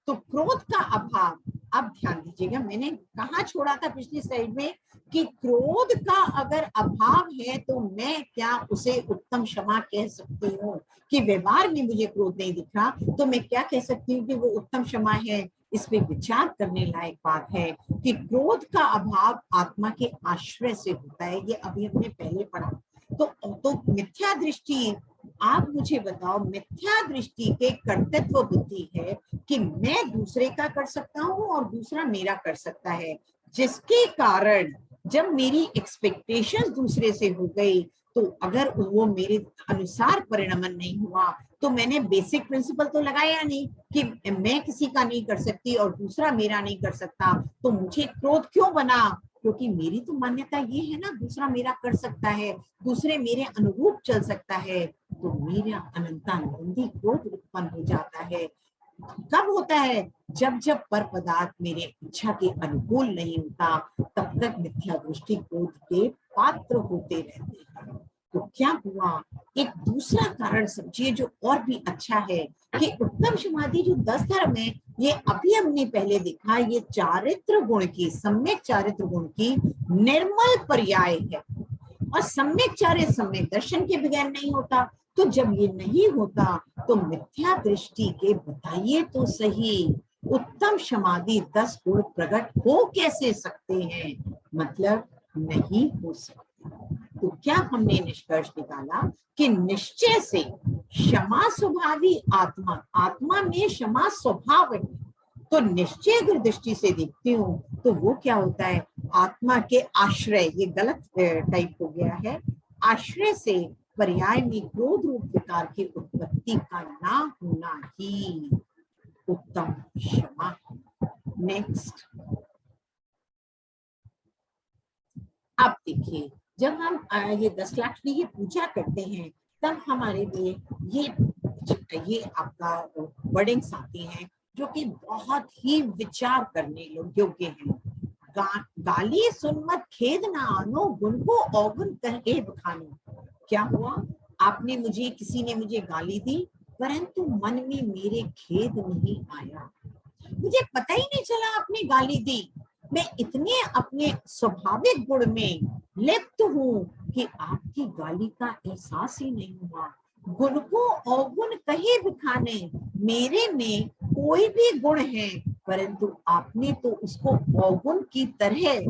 तो क्रोध का अभाव, अब ध्यान दीजिएगा, मैंने कहाँ छोड़ा था पिछली स्लाइड में कि क्रोध का अगर अभाव है तो मैं क्या उसे उत्तम क्षमा कह सकती हूँ? कि व्यवहार में मुझे क्रोध नहीं दिख रहा तो मैं क्या कह सकती हूँ कि वो उत्तम क्षमा है? इस पे विचार करने लायक बात है कि क्रोध का अभाव आत्मा के आश्रय से होता है। ये अभी हमने पहले पढ़ा। तो मिथ्या दृष्टि, आप मुझे बताओ, मिथ्या दृष्टि के कर्तृत्व बुद्धि है कि मैं दूसरे का कर सकता हूँ और दूसरा मेरा कर सकता है, जिसके कारण जब मेरी एक्सपेक्टेशंस दूसरे से हो गई तो अगर वो मेरे अनुसार परिणमन नहीं हुआ तो मैंने बेसिक प्रिंसिपल तो लगाया नहीं कि मैं किसी का नहीं कर सकती और दूसरा मेरा नहीं कर सकता। तो मुझे क्रोध क्यों बना? क्योंकि मेरी तो मान्यता ये है ना, दूसरा मेरा कर सकता है, दूसरे मेरे अनुरूप चल सकता है, तो मेरा अनंतानंदी क्रोध उत्पन्न हो जाता है। कब होता है? जब जब पर पदार्थ मेरे इच्छा के अनुकूल नहीं होता तब तक मिथ्या दृष्टि क्रोध के पात्र होते रहते हैं। तो क्या हुआ, एक दूसरा कारण समझिए जो और भी अच्छा है कि उत्तम समाधि जो 10 धर्म है, ये अभी हमने पहले देखा, ये चारित्र गुण की, सम्यक चारित्र गुण की निर्मल पर्याय है। और सम्यक चारित्र सम्यक दर्शन के बगैर नहीं होता। तो जब ये नहीं होता तो मिथ्या दृष्टि के बताइए तो सही उत्तम क्षमादि 10 गुण प्रकट हो कैसे सकते हैं, मतलब नहीं हो सकते। तो क्या हमने निष्कर्ष निकाला कि निश्चय से क्षमा स्वभावी आत्मा, आत्मा में क्षमा स्वभाव है। तो निश्चय अगर दृष्टि से देखती हूँ तो वो क्या होता है, आत्मा के आश्रय, ये गलत टाइप हो गया है, आश्रय से पर्याय में क्रोध रूप विकार की उत्पत्ति का ना होना ही उत्तम क्षमा। नेक्स्ट, अब देखिए जब हम ये 10 लाख की ये पूजा करते हैं तब हमारे लिए ये आपका वर्डिंग्स आती हैं जो कि बहुत ही विचार करने योग्य हैं। गाली सुन मत खेद ना आनो, गुण को अवगुण करके बखानो। क्या हुआ, आपने मुझे, किसी ने मुझे गाली दी परंतु मन में मेरे खेद नहीं आया, मुझे पता ही नहीं चला आपने गाली दी, मैं इतने अपने स्वाभाविक गुण में लिप्त हूँ कि आपकी गाली का एहसास ही नहीं हुआ। गुण को अवगुण कहे बिखाने, मेरे में कोई भी गुण है परंतु आपने तो उसको अवगुण की तरह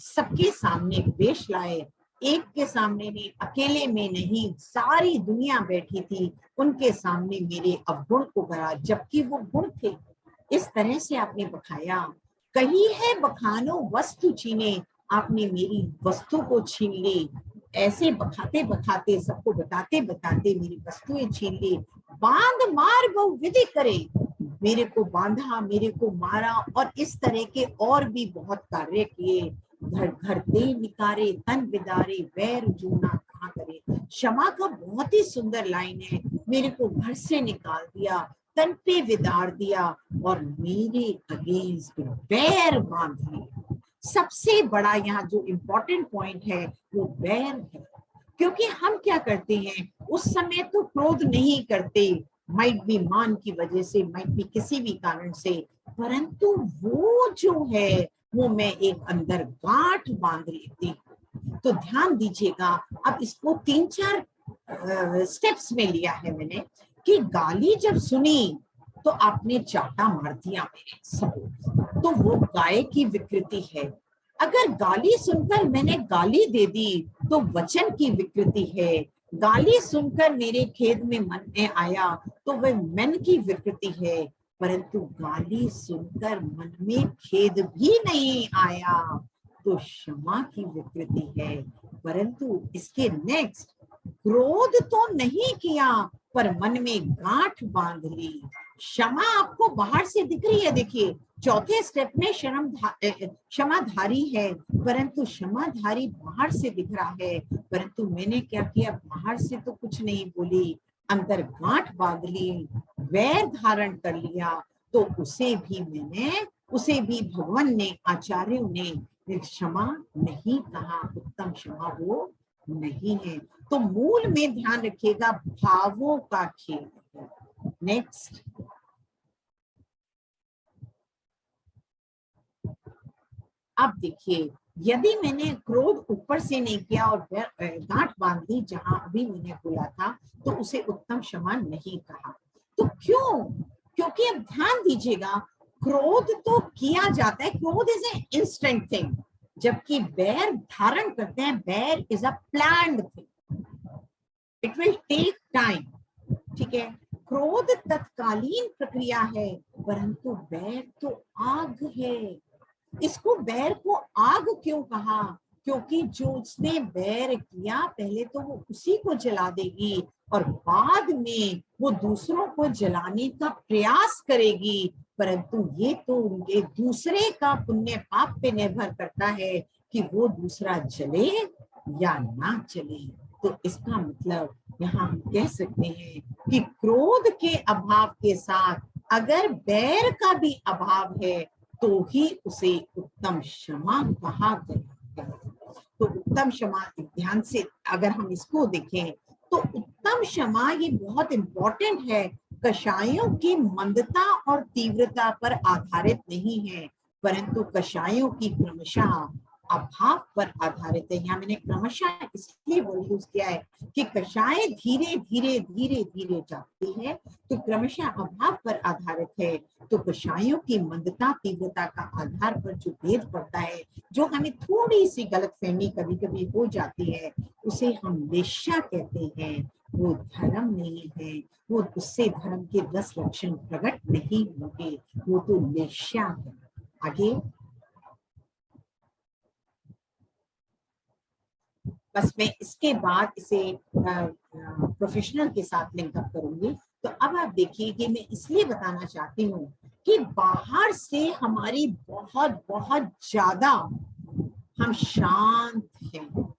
सबके सामने पेश लाए, एक के सामने नहीं, अकेले में नहीं, सारी दुनिया बैठी थी उनके सामने मेरे अवगुण को करा जबकि वो गुण थे। इस तरह से आपने बखाया। कही है बखानो वस्तु छीने, आपने मेरी वस्तु को छीन ली। ऐसे बखाते बखाते, सबको बताते बताते मेरी वस्तुएं छीन ली। बांध मार बहु विधि करे, मेरे को बांधा, मेरे को मारा और इस तरह के और भी बहुत कार्य किए। घर घर दे निकारे तन बिदारे, वैर जूना कहाँ करे। क्षमा का बहुत ही सुंदर लाइन है, मेरे को घर से निकाल दिया, तन पे विदार दिया और मेरे अगेंस्ट बैर बांध लिया। सबसे बड़ा यहाँ जो इम्पोर्टेंट पॉइंट है वो बैर है, क्योंकि हम क्या करते हैं उस समय तो क्रोध नहीं करते, माइट बी मान की वजह से, माइट बी किसी भी कारण से, परंतु वो जो है वो मैं एक अंदर गांठ बांध लेती हूँ। तो ध्यान दीजिएगा, अब इसको 3-4 स्टेप्स में लिया है मैंने कि गाली जब सुनी तो आपने चाटा मार दिया मेरे सपोज, तो वो गाय की विकृति है। अगर गाली सुनकर मैंने गाली दे दी तो वचन की विकृति है। गाली सुनकर मेरे खेद में मन में आया तो वह मन की विकृति है, परंतु गाली सुनकर मन में खेद भी नहीं आया तो क्षमा की विकृति है। परंतु इसके नेक्स्ट, क्रोध तो नहीं किया पर मन में गांठ बांध ली। क्षमा आपको बाहर से दिख रही है, देखिए चौथे स्टेप में क्षमाधारी है, परंतु क्षमाधारी बाहर से दिख रहा है, परंतु मैंने क्या किया, बाहर से तो कुछ नहीं बोली, अंदर गांठ बांध ली, वैर धारण कर लिया। तो उसे भी भगवान ने, आचार्यों ने क्षमा नहीं कहा, उत्तम क्षमा वो नहीं है। तो मूल में ध्यान रखिएगा, भावों का खेल है। नेक्स्ट, अब देखिए यदि मैंने क्रोध ऊपर से नहीं किया और गांठ बांध दी जहां अभी मैंने बोला था, तो उसे उत्तम क्षमा नहीं कहा। तो क्यों? क्योंकि अब ध्यान दीजिएगा, क्रोध तो किया जाता है, क्रोध इज ए इंस्टेंट थिंग, जबकि बैर धारण करते हैं, बैर is a planned thing, it will take time. ठीक है, क्रोध तत्कालीन प्रक्रिया है, परंतु बैर तो आग है। इसको बैर को आग क्यों कहा? क्योंकि जो उसने बैर किया पहले तो वो उसी को जला देगी और बाद में वो दूसरों को जलाने का प्रयास करेगी, परंतु ये तो ये दूसरे का पुण्य पाप पे निर्भर करता है कि वो दूसरा जले या ना जले। तो इसका मतलब यहाँ हम कह सकते हैं कि क्रोध के अभाव के साथ अगर बैर का भी अभाव है तो ही उसे उत्तम क्षमा कहा गया है। तो उत्तम क्षमा, ध्यान से अगर हम इसको देखें तो उत्तम क्षमा ये बहुत इंपॉर्टेंट है, कषायों की मंदता और तीव्रता पर आधारित नहीं है, परंतु कषायों की क्रमशः अभाव पर आधारित है। यहाँ मैंने क्रमशः इसलिए वर्ड यूज किया है कि कषाय धीरे धीरे धीरे धीरे जाती है, तो क्रमशः अभाव पर आधारित है। तो कषायों की मंदता तीव्रता का आधार पर जो भेद पड़ता है, जो हमें थोड़ी सी गलतफहमी कभी कभी हो जाती है, उसे हम वेश्या कहते हैं। वो धर्म नहीं है, वो उससे धर्म के 10 लक्षण प्रकट नहीं होंगे, वो तो वेश्या है। आगे बस मैं इसके बाद इसे प्रोफेशनल के साथ लिंक अप करूंगी। तो अब आप देखिए कि मैं इसलिए बताना चाहती हूँ कि बाहर से हमारी बहुत बहुत ज्यादा हम शांत हैं।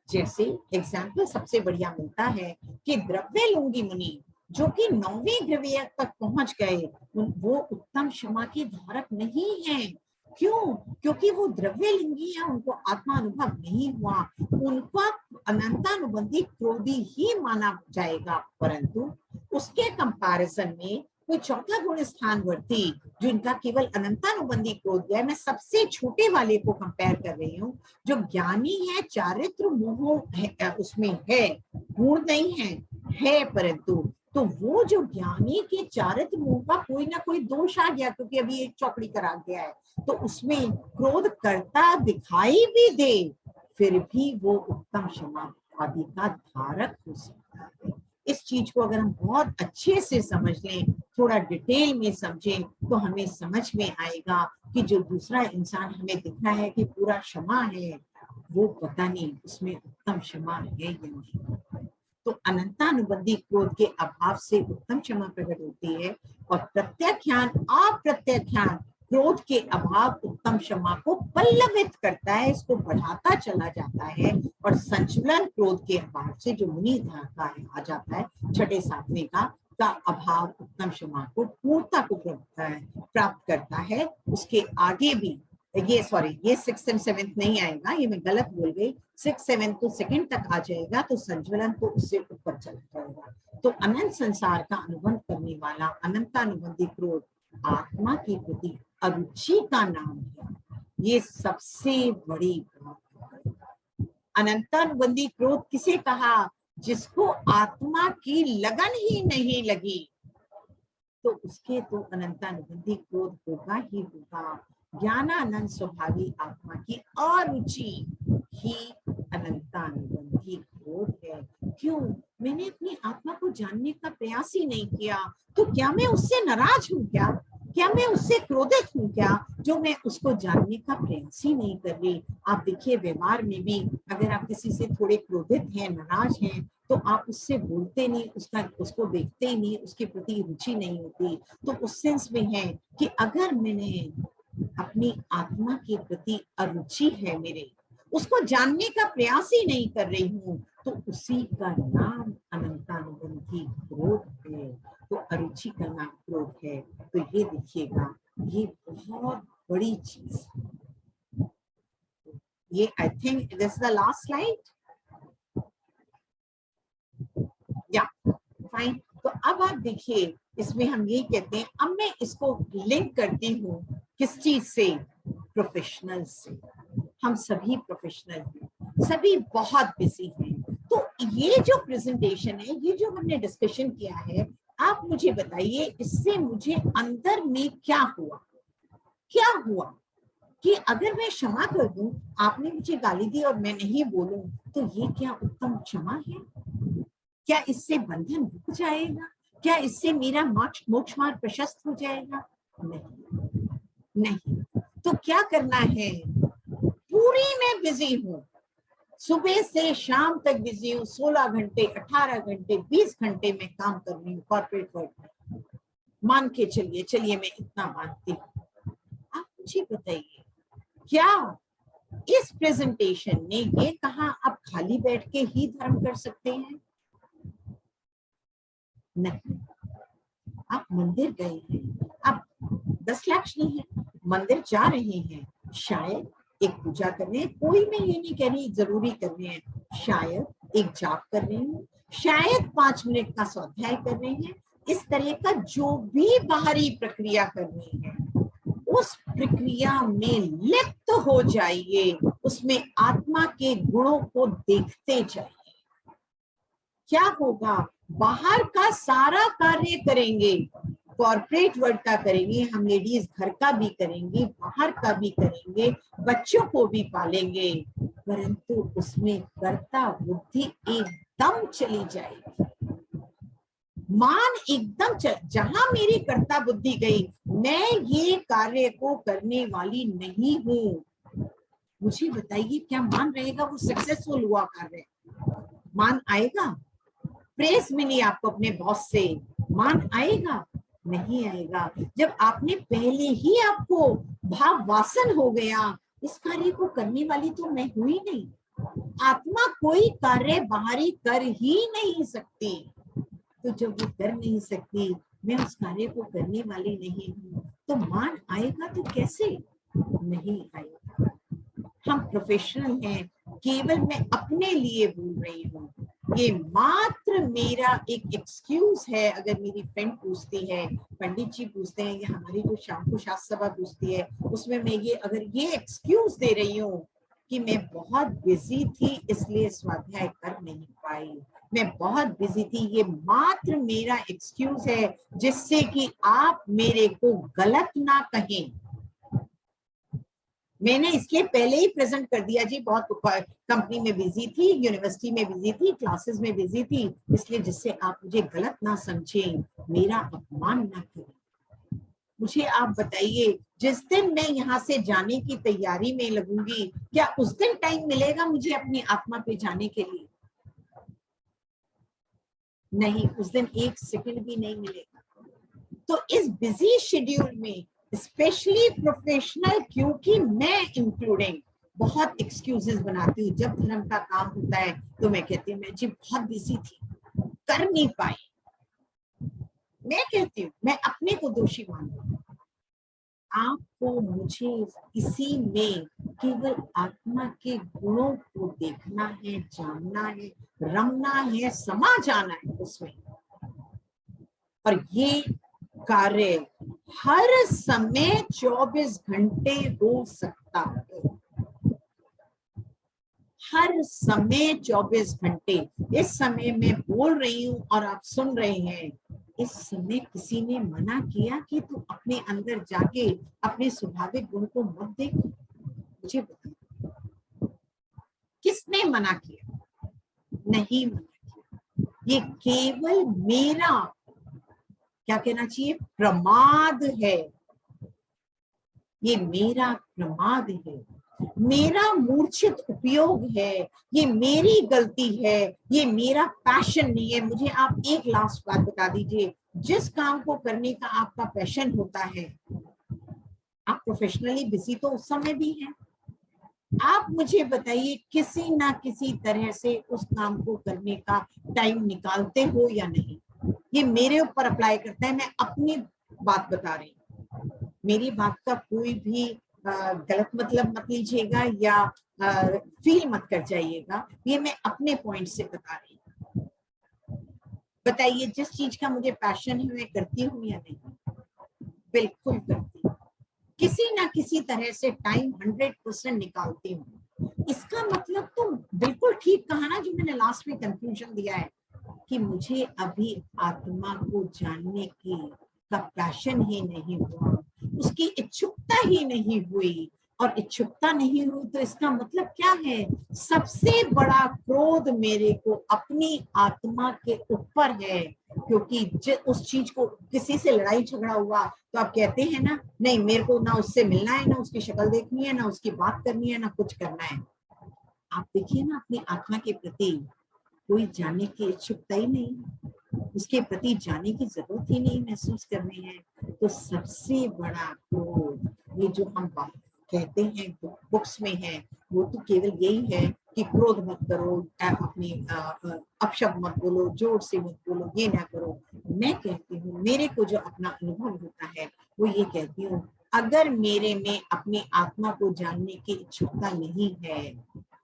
जैसे एग्जाम्पल सबसे बढ़िया मिलता है कि द्रव्य लुंगी मुनि जो कि 9वें द्रव्य तक पहुंच गए, वो उत्तम क्षमा के धारक नहीं है। क्यों? क्योंकि वो द्रव्य लिंगी है, उनको आत्मा अनुभव नहीं हुआ, उनका अनंतानुबंधी क्रोधी ही माना जाएगा। परंतु उसके कंपैरिजन में कोई चौथा गुण स्थानवर्ती जिनका केवल अनंतानुबंधी क्रोध है, मैं सबसे छोटे वाले को कंपेयर कर रही हूँ, जो ज्ञानी है, चारित्र मोह उसमें है, गुण नहीं है परंतु तो वो जो ज्ञानी के चारित्र मोह का कोई ना कोई दोष आ गया, क्योंकि अभी एक चौकड़ी करा गया है, तो उसमें क्रोध करता दिखाई भी दे, फिर भी वो उत्तम क्षमा आदि का धारक हो सकता है। इस चीज को अगर हम बहुत अच्छे से समझ लें, थोड़ा डिटेल में समझें, तो हमें समझ में आएगा कि जो दूसरा इंसान हमें दिख रहा है कि पूरा क्षमा है, वो पता नहीं उसमें उत्तम क्षमा है या नहीं। तो अनंतानुबंधी क्रोध के अभाव से उत्तम क्षमा प्रकट होती है, और प्रत्याख्यान अप्रत्याख्यान क्रोध के अभाव उत्तम क्षमा को पल्लवित करता है, इसको बढ़ाता चला जाता है, और संचलन क्रोध के अभाव से जो मुनि का आ जाता है, 6ठे 7वें का अभाव उत्तम क्षमा को पूर्णता को प्राप्त करता है। उसके आगे भी ये 6th and 7th नहीं आएगा, ये मैं गलत बोल गई, 6th 7th तो 2nd तक आ जाएगा, तो संज्वलन को उससे ऊपर चला जाएगा। तो अनंत संसार का अनुभव करने वाला अनंतानुबंधी क्रोध आत्मा की प्रति अरुचि का नाम है। ये सबसे बड़ी बात है। अनंतानुबंधी क्रोध किसे कहा? जिसको आत्मा की लगन ही नहीं लगी, तो उसके तो अनंतानुबंधी क्रोध होगा ही होगा। ज्ञानानंद स्वभावी आत्मा की अरुचि ही अनंतानुबंधी क्रोध है। क्यों? मैंने अपनी आत्मा को जानने का प्रयास ही नहीं किया, तो क्या मैं उससे नाराज हूँ? क्या मैं उससे क्रोधित हूँ? जो मैं उसको जानने का प्रयास ही नहीं कर रही। आप देखिए व्यवहार में भी, अगर आप किसी से थोड़े क्रोधित हैं, नाराज हैं, तो आप उससे बोलते नहीं, उसको देखते ही नहीं, उसके प्रति रुचि नहीं होती। तो उस सेंस में है कि अगर मैंने अपनी आत्मा के प्रति अरुचि है मेरे, उसको जानने का प्रयास ही नहीं कर रही हूँ, तो उसी का नाम अनंतानुबंधी क्रोध है। तो अरुचि का नाम क्रोध है। तो ये देखिएगा, ये बहुत बड़ी चीज है। ये I think this is the last slide. या फाइन। तो अब आप देखिए, इसमें हम ये कहते हैं, अब मैं इसको लिंक करती हूँ किस चीज से? प्रोफेशनल से। हम सभी प्रोफेशनल हैं, सभी बहुत बिजी हैं। तो ये जो प्रेजेंटेशन है, ये जो हमने डिस्कशन किया है, आप मुझे बताइए इससे मुझे अंदर में क्या हुआ कि अगर मैं क्षमा कर दूं, आपने मुझे गाली दी और मैं नहीं बोलूं, तो ये क्या उत्तम क्षमा है? क्या इससे बंधन रुक जाएगा? क्या इससे मेरा मोक्ष मार्ग प्रशस्त हो जाएगा? नहीं। तो क्या करना है? पूरी मैं बिजी हूँ, सुबह से शाम तक बिजी हूँ, 16 घंटे 18 घंटे 20 घंटे में काम कर रही हूँ कॉर्पोरेट वर्ल्ड में। मान के चलिए मैं इतना मानती हूँ। आप मुझे बताइए, क्या इस प्रेजेंटेशन ने ये कहा आप खाली बैठ के ही धर्म कर सकते हैं? नहीं। आप मंदिर गए हैं, आप 10 लाख नहीं है, मंदिर जा रहे हैं, शायद एक पूजा करने, कोई मैं ये नहीं कह रही जरूरी करने हैं, शायद एक जाप कर रहे हैं, शायद 5 मिनट का स्वाध्याय कर रहे हैं। इस तरह का जो भी बाहरी प्रक्रिया करनी है, उस प्रक्रिया में लिप्त हो जाइए, उसमें आत्मा के गुणों को देखते जाइए। क्या होगा, बाहर का सारा कार्य करेंगे, कॉर्पोरेट वर्ल्ड का करेंगे, हम लेडीज घर का भी करेंगे, बाहर का भी करेंगे, बच्चों को भी पालेंगे, परंतु उसमें कर्ता बुद्धि एकदम चली जाएगी। मान एकदम जहां मेरी कर्ता बुद्धि गई, मैं ये कार्य को करने वाली नहीं हूं। मुझे बताइए क्या मान रहेगा वो सक्सेसफुल हुआ कार्य? मान आएगा? प्रेस मिली आपको अपने बॉस से, मान आएगा? नहीं आएगा। जब आपने पहले ही आपको भाव वासन हो गया, इस कार्य को करने वाली तो मैं हुई नहीं। आत्मा कोई कार्य बाहरी कर ही नहीं सकती, तो जब वो कर नहीं सकती, मैं उस कार्य को करने वाली नहीं हूँ, तो मान आएगा तो कैसे? नहीं आएगा। हम प्रोफेशनल हैं, केवल मैं अपने लिए बोल रही हूँ। ये मात्र मेरा एक एक्सक्यूज है। अगर मेरी फ्रेंड पूछती है, पंडित जी पूछते हैं, या हमारी जो शाम को शास्त्र सभा पूछती है, उसमें मैं ये एक्सक्यूज दे रही हूँ कि मैं बहुत बिजी थी इसलिए स्वाध्याय कर नहीं पाई, मैं बहुत बिजी थी, ये मात्र मेरा एक्सक्यूज है, जिससे कि आप मेरे को गलत ना कहें। मैंने इसलिए पहले ही प्रेजेंट कर दिया जी, बहुत कंपनी में बिजी थी, यूनिवर्सिटी में बिजी थी, क्लासेस में बिजी थी, इसलिए जिससे आप मुझे गलत ना समझें, मेरा अपमान ना करें। मुझे आप बताइए, जिस दिन मैं यहाँ से जाने की तैयारी में लगूंगी, क्या उस दिन टाइम मिलेगा मुझे अपनी आत्मा पे जाने के लिए? नहीं, उस दिन एक सेकंड भी नहीं मिलेगा। तो इस बिजी शेड्यूल में स्पेशली प्रोफेशनल, क्योंकि मैं इंक्लूडिंग बहुत एक्सक्यूजेस बनाती हूँ। जब धर्म का काम होता है तो मैं कहती हूँ मैं जी बहुत बिजी थी, कर नहीं पाई। मैं कहती हूँ, मैं अपने को दोषी मानती हूँ। आपको मुझे इसी में केवल आत्मा के गुणों को देखना है, जानना है, रमना है, समा जाना है उसमें। और ये कार्य हर समय 24 घंटे हो सकता है, हर समय 24 घंटे। इस समय मैं बोल रही हूं और आप सुन रहे हैं, इस समय किसी ने मना किया कि तू अपने अंदर जाके अपने स्वाभाविक गुण को मत देख? मुझे बताओ, किसने मना किया? नहीं मना किया। ये केवल मेरा, क्या कहना चाहिए, प्रमाद है। ये मेरा प्रमाद है, मेरा मूर्छित उपयोग है, ये मेरी गलती है, ये मेरा पैशन नहीं है। मुझे आप एक लास्ट बात बता दीजिए, जिस काम को करने का आपका पैशन होता है, आप प्रोफेशनली बिजी तो उस समय भी हैं, आप मुझे बताइए किसी ना किसी तरह से उस काम को करने का टाइम निकालते हो या नहीं? ये मेरे ऊपर अप्लाई करता है, मैं अपनी बात बता रही हूँ। मेरी बात का कोई भी गलत मतलब मत लीजिएगा या फील मत कर जाइएगा, ये मैं अपने पॉइंट से बता रही हूँ। बताइए, जिस चीज का मुझे पैशन है मैं करती हूँ या नहीं? बिल्कुल करती हूँ, किसी ना किसी तरह से टाइम 100% निकालती हूँ। इसका मतलब तो बिल्कुल ठीक कहा ना जो मैंने लास्ट में कंक्लूजन दिया है कि मुझे अभी आत्मा को जानने की का पैशन ही नहीं हुआ, उसकी इच्छुकता ही नहीं हुई। और इच्छुकता नहीं हुई तो इसका मतलब क्या है? सबसे बड़ा क्रोध मेरे को अपनी आत्मा के ऊपर है, क्योंकि उस चीज को, किसी से लड़ाई झगड़ा हुआ तो आप कहते हैं ना, नहीं मेरे को ना उससे मिलना है, ना उसकी शक्ल देखनी है, ना उसकी बात करनी है, ना कुछ करना है। आप देखिए ना, अपनी आत्मा के प्रति कोई जानने की इच्छुकता ही नहीं, उसके प्रति जाने की जरूरत ही नहीं महसूस कर रहे हैं। तो सबसे बड़ा क्रोध, ये जो हम कहते हैं बुक्स में है, वो तो केवल यही है कि क्रोध मत करो, अपनी अपशब्द मत बोलो, जोर से मत बोलो, ये ना करो। मैं कहती हूँ, मेरे को जो अपना अनुभव होता है वो ये कहती हूँ, अगर मेरे में अपनी आत्मा को जानने की इच्छुकता नहीं है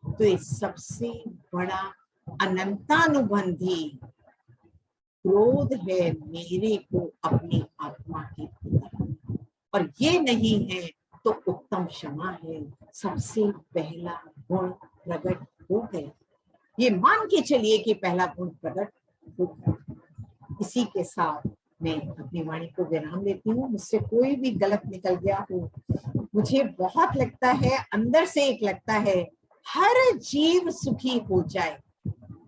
तो ये सबसे बड़ा अनंतानुबंधी क्रोध है मेरे को अपनी आत्मा के प्रति। और ये नहीं है तो उत्तम क्षमा है सबसे पहला गुण प्रकट हो गया। ये मान के चलिए कि पहला गुण प्रकट हो गया। इसी के साथ मैं अपनी वाणी को विराम देती हूँ। मुझसे कोई भी गलत निकल गया हो, मुझे बहुत लगता है, अंदर से एक लगता है, हर जीव सुखी हो जाए।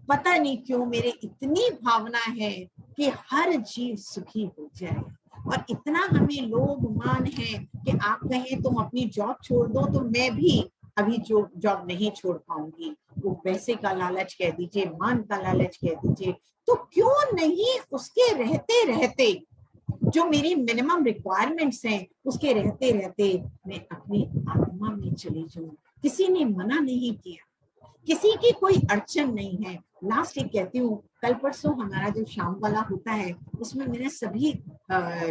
पता नहीं क्यों मेरे इतनी भावना है कि हर जीव सुखी हो जाए। और इतना हमें लोग मान है कि आप कहें तुम अपनी जॉब छोड़ दो, तो मैं भी अभी जो जॉब नहीं छोड़ पाऊंगी। वो पैसे का लालच कह दीजिए, मान का लालच कह दीजिए, तो क्यों नहीं उसके रहते रहते जो मेरी मिनिमम रिक्वायरमेंट्स हैं, उसके रहते रहते मैं अपनी आत्मा में चली जाऊं। किसी ने मना नहीं किया, किसी की कोई अड़चन नहीं है। लास्ट एक कहती हूँ, कल परसों हमारा जो शाम वाला होता है उसमें मैंने सभी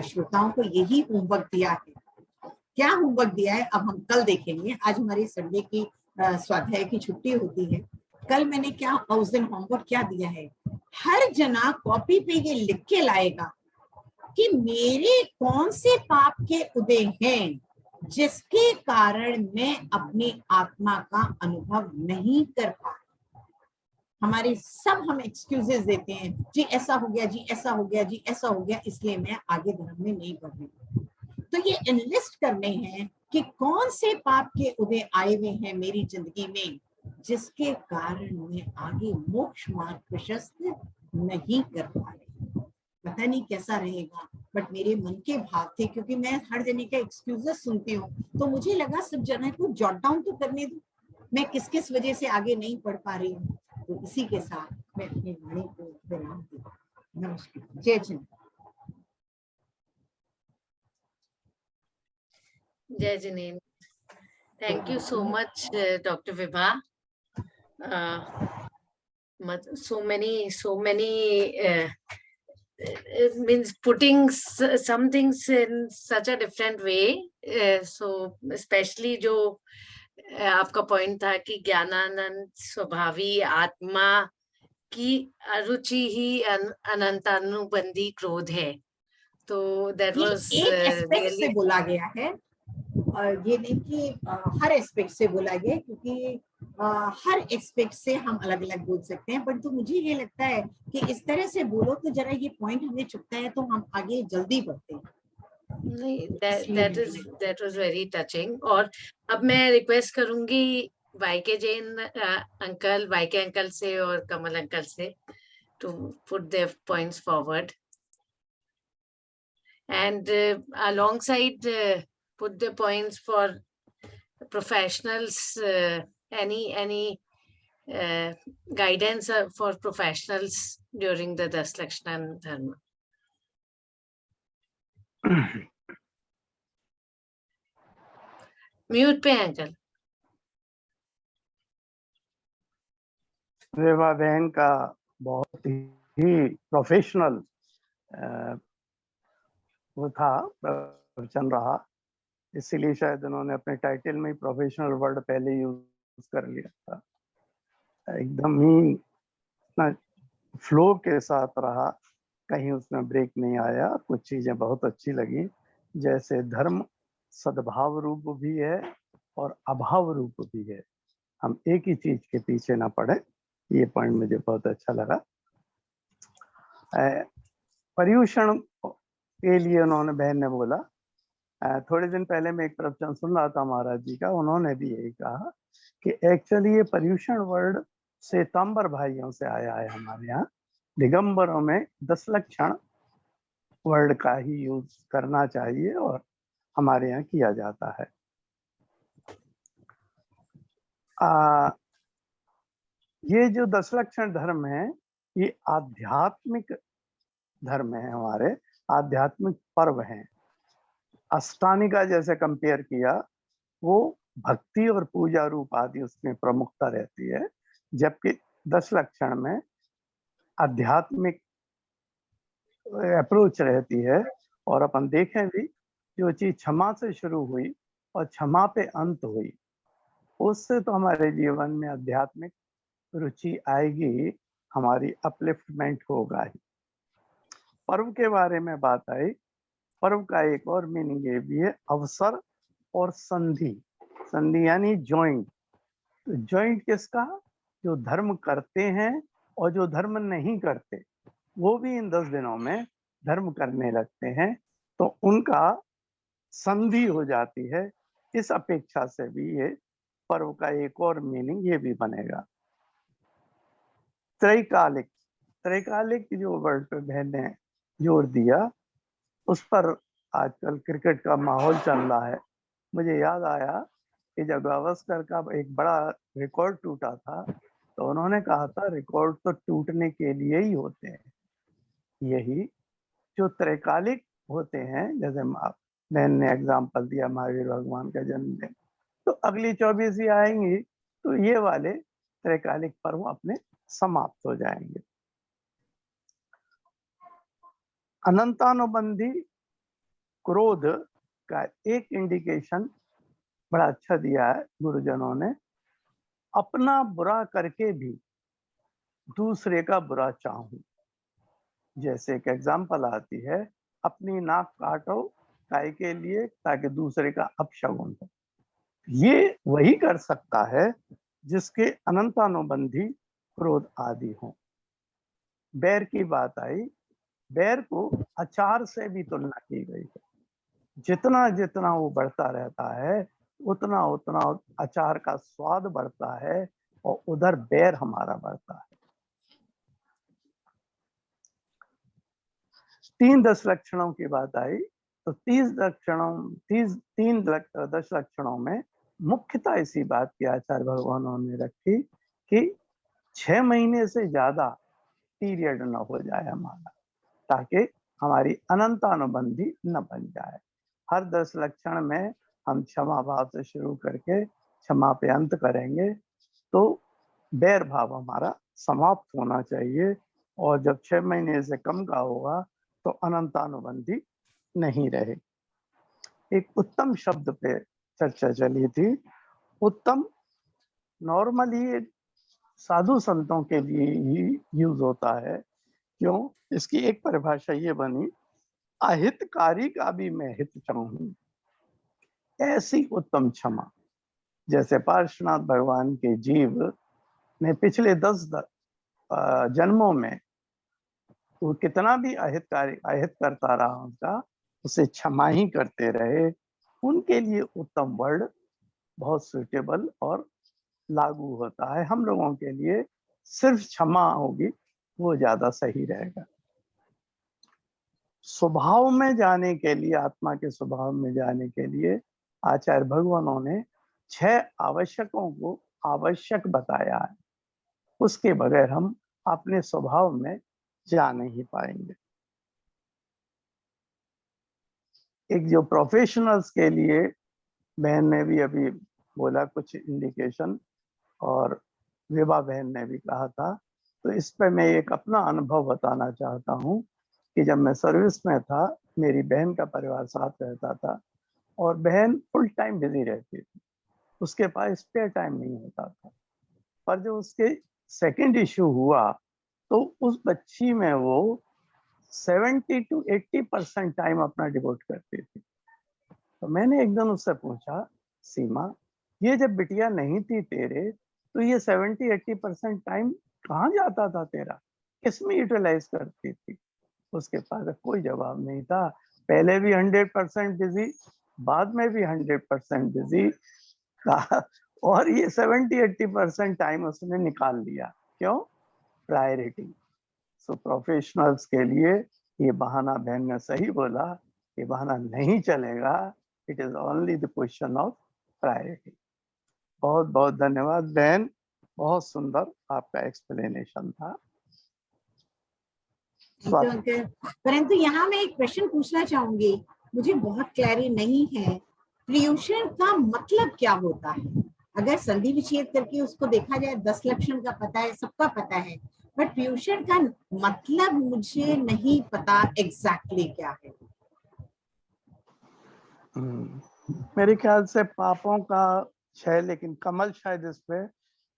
श्रोताओं को यही होमवर्क दिया है। क्या होमवर्क दिया है अब हम कल देखेंगे। आज हमारी संडे की स्वाध्याय की छुट्टी होती है। कल मैंने क्या उस दिन होमवर्क क्या दिया है, हर जना कॉपी पे ये लिख के लाएगा कि मेरे कौन से पाप के उदय हैं जिसके कारण मैं अपनी आत्मा का अनुभव नहीं कर पा। हमारे सब हम एक्सक्यूजेस देते हैं, जी ऐसा हो गया, जी ऐसा हो गया, जी ऐसा हो गया, इसलिए मैं आगे धर्म में नहीं बढ़ रही। तो ये एनलिस्ट करने हैं कि कौन से पाप के उदय आए हुए हैं मेरी जिंदगी में जिसके कारण मैं आगे मोक्ष मार्ग प्रशस्त नहीं कर पा रही। पता नहीं कैसा रहेगा, बट मेरे मन के भाव थे, क्योंकि मैं हर जने के एक्सक्यूजेस सुनती हूँ, तो मुझे लगा सब जने को जॉट डाउन तो करने दो, मैं किस किस वजह से आगे नहीं पढ़ पा रही हूँ। तो इसी के साथ मैं अपनी वाणी को विराम दी। नमस्कार, जय जिनेन्द्र। जय Jinendra. Thank you so much, Dr. Vibha. So many it means putting some things in such a different way. So especially जो आपका पॉइंट था कि ज्ञानानंद स्वभावी आत्मा की अरुचि ही अनंतानुबंधी क्रोध है। तो that was एक एस्पेक्ट से really बोला गया है, ये नहीं कि हर एस्पेक्ट से बोला गया, क्योंकि हर एस्पेक्ट से हम अलग अलग बोल सकते हैं, परंतु मुझे ये लगता है कि इस तरह से बोलो तो जरा ये पॉइंट हमें चुभता है, तो हम आगे जल्दी बढ़ते हैं। नहीं, that was very touching। और अब मैं रिक्वेस्ट करूंगी वाईके जैन अंकल, वाईके अंकल से और कमल अंकल से to put their points forward and alongside put the points for professionals, any guidance for professionals during the Daslakshan Dharma। Mute पे अंकल। विभा बहन का बहुत ही प्रोफेशनल वो था, प्रवचन रहा, इसीलिए शायद उन्होंने अपने टाइटल में प्रोफेशनल वर्ड पहले यूज कर लिया था। एकदम ही फ्लो के साथ रहा, कहीं उसमें ब्रेक नहीं आया। कुछ चीजें बहुत अच्छी लगी, जैसे धर्म सद्भाव रूप भी है और अभाव रूप भी है, हम एक ही चीज के पीछे ना पड़े। ये पॉइंट मुझे बहुत अच्छा लगा। पर्यूषण के लिए उन्होंने, बहन ने बोला, थोड़े दिन पहले मैं एक प्रवचन सुन रहा था महाराज जी का, उन्होंने भी यही कहा कि एक्चुअली ये पर्यूषण वर्ड श्वेतांबर भाइयों से आया है। हमारे यहाँ दिगंबरों में 10 लक्षण वर्ड का ही यूज करना चाहिए और हमारे यहाँ किया जाता है। ये जो 10 लक्षण धर्म है, ये आध्यात्मिक धर्म है, हमारे आध्यात्मिक पर्व हैं। अष्टानिका जैसे कंपेयर किया, वो भक्ति और पूजा रूप आदि उसमें प्रमुखता रहती है, जबकि 10 लक्षण में आध्यात्मिक अप्रोच रहती है। और अपन देखें भी, जो चीज क्षमा से शुरू हुई और क्षमा पे अंत हुई, उससे तो हमारे जीवन में आध्यात्मिक रुचि आएगी, हमारी अपलिफ्टमेंट होगा ही। पर्व के बारे में बात आई, पर्व का एक और मीनिंग ये भी है, अवसर और संधि। संधि यानी ज्वाइंट, तो जॉइंट किसका? जो धर्म करते हैं और जो धर्म नहीं करते, वो भी इन 10 दिनों में धर्म करने लगते हैं, तो उनका संधि हो जाती है। इस अपेक्षा से भी ये पर्व का एक और मीनिंग ये भी बनेगा। त्रैकालिक, त्रैकालिक जो वर्ड पे बहन ने जोर दिया, उस पर आजकल क्रिकेट का माहौल चल रहा है। मुझे याद आया कि जब गावस्कर का एक बड़ा रिकॉर्ड टूटा था, तो उन्होंने कहा था रिकॉर्ड तो टूटने के लिए ही होते हैं। यही जो त्रैकालिक होते हैं, जैसे बहन ने एग्जाम्पल दिया महावीर भगवान का जन्मदिन, तो अगली 24 ही आएंगी, तो ये वाले त्रैकालिक पर्व अपने समाप्त हो जाएंगे। अनंतानुबंधी क्रोध का एक इंडिकेशन बड़ा अच्छा दिया है गुरुजनों ने। अपना बुरा करके भी दूसरे का बुरा चाहूं। जैसे एक एग्जाम्पल आती है, अपनी नाक काटो काय के लिए, ताकि दूसरे का अपशगुन हो। ये वही कर सकता है जिसके अनंतानुबंधी क्रोध आदि हो। बैर की बात आई, बैर को अचार से भी तुलना की गई है। जितना जितना वो बढ़ता रहता है, उतना उतना अचार का स्वाद बढ़ता है और उधर बैर हमारा बढ़ता है। 3 10 लक्षणों की बात आई, तो 3 10 लक्षणों में मुख्यतः इसी बात की आचार्य भगवानों ने रखी कि 6 महीने से ज्यादा पीरियड न हो जाए हमारा, ताकि हमारी अनंतानुबंधी न बन जाए। हर 10 लक्षण में हम क्षमा भाव से शुरू करके क्षमा पे अंत करेंगे, तो बैर भाव हमारा समाप्त होना चाहिए। और जब 6 महीने से कम का होगा तो अनंतानुबंधी नहीं रहे। एक उत्तम शब्द पे चर्चा चली थी। उत्तम नॉर्मली साधु संतों के लिए ही यूज होता है। क्यों? इसकी एक परिभाषा ये बनी, अहितकारी का भी मैं हित चाहूं, ऐसी उत्तम क्षमा। जैसे पार्श्वनाथ भगवान के जीव ने पिछले 10 जन्मों में वो कितना भी अहित करता रहा उनका, उसे क्षमा ही करते रहे। उनके लिए उत्तम वर्ड बहुत सुटेबल और लागू होता है। हम लोगों के लिए सिर्फ क्षमा होगी, वो ज्यादा सही रहेगा। स्वभाव में जाने के लिए, आत्मा के स्वभाव में जाने के लिए आचार्य भगवानों ने 6 आवश्यकों को आवश्यक बताया है। उसके बगैर हम अपने स्वभाव में जा नहीं पाएंगे। एक जो प्रोफेशनल्स के लिए बहन ने भी अभी बोला कुछ इंडिकेशन, और विभा बहन ने भी कहा था, तो इस पे मैं एक अपना अनुभव बताना चाहता हूँ कि जब मैं सर्विस में था, मेरी बहन का परिवार साथ रहता था और बहन फुल टाइम बिजी रहती थी, उसके पास स्पेयर टाइम नहीं होता था। पर जो उसके सेकंड इश्यू हुआ, तो उस बच्ची में वो 70 to 80% टाइम अपना डिवोट करती थी। तो मैंने एक दिन उससे पूछा, सीमा, ये जब बिटिया नहीं थी तेरे, तो ये 70-80% टाइम कहाँ जाता था तेरा, किसमें यूटिलाइज करती थी? उसके पास कोई जवाब नहीं था। पहले भी 100% बिजी, बाद में भी 100% बिजी था, और ये 70-80% टाइम उसने निकाल लिया। क्यों? प्रायोरिटी। सो प्रोफेशनल्स के लिए ये बहाना बहन ने सही बोला, ये बहाना नहीं चलेगा। It is only the question of priority. बहुत बहुत धन्यवाद बहन, बहुत सुंदर आपका एक्सप्लेनेशन था। परंतु यहाँ मैं एक प्रश्न पूछना चाहूंगी, मुझे बहुत क्लियर नहीं है, पर्यूषण का मतलब क्या होता है? अगर संधि विच्छेद करके उसको देखा जाए, 10 लक्षण का पता है, सबका पता है, बट पर्यूषण का मतलब मुझे नहीं पता एग्जैक्टली क्या है। मेरे ख्याल से पापों का क्षय, लेकिन कमल शायद इस पे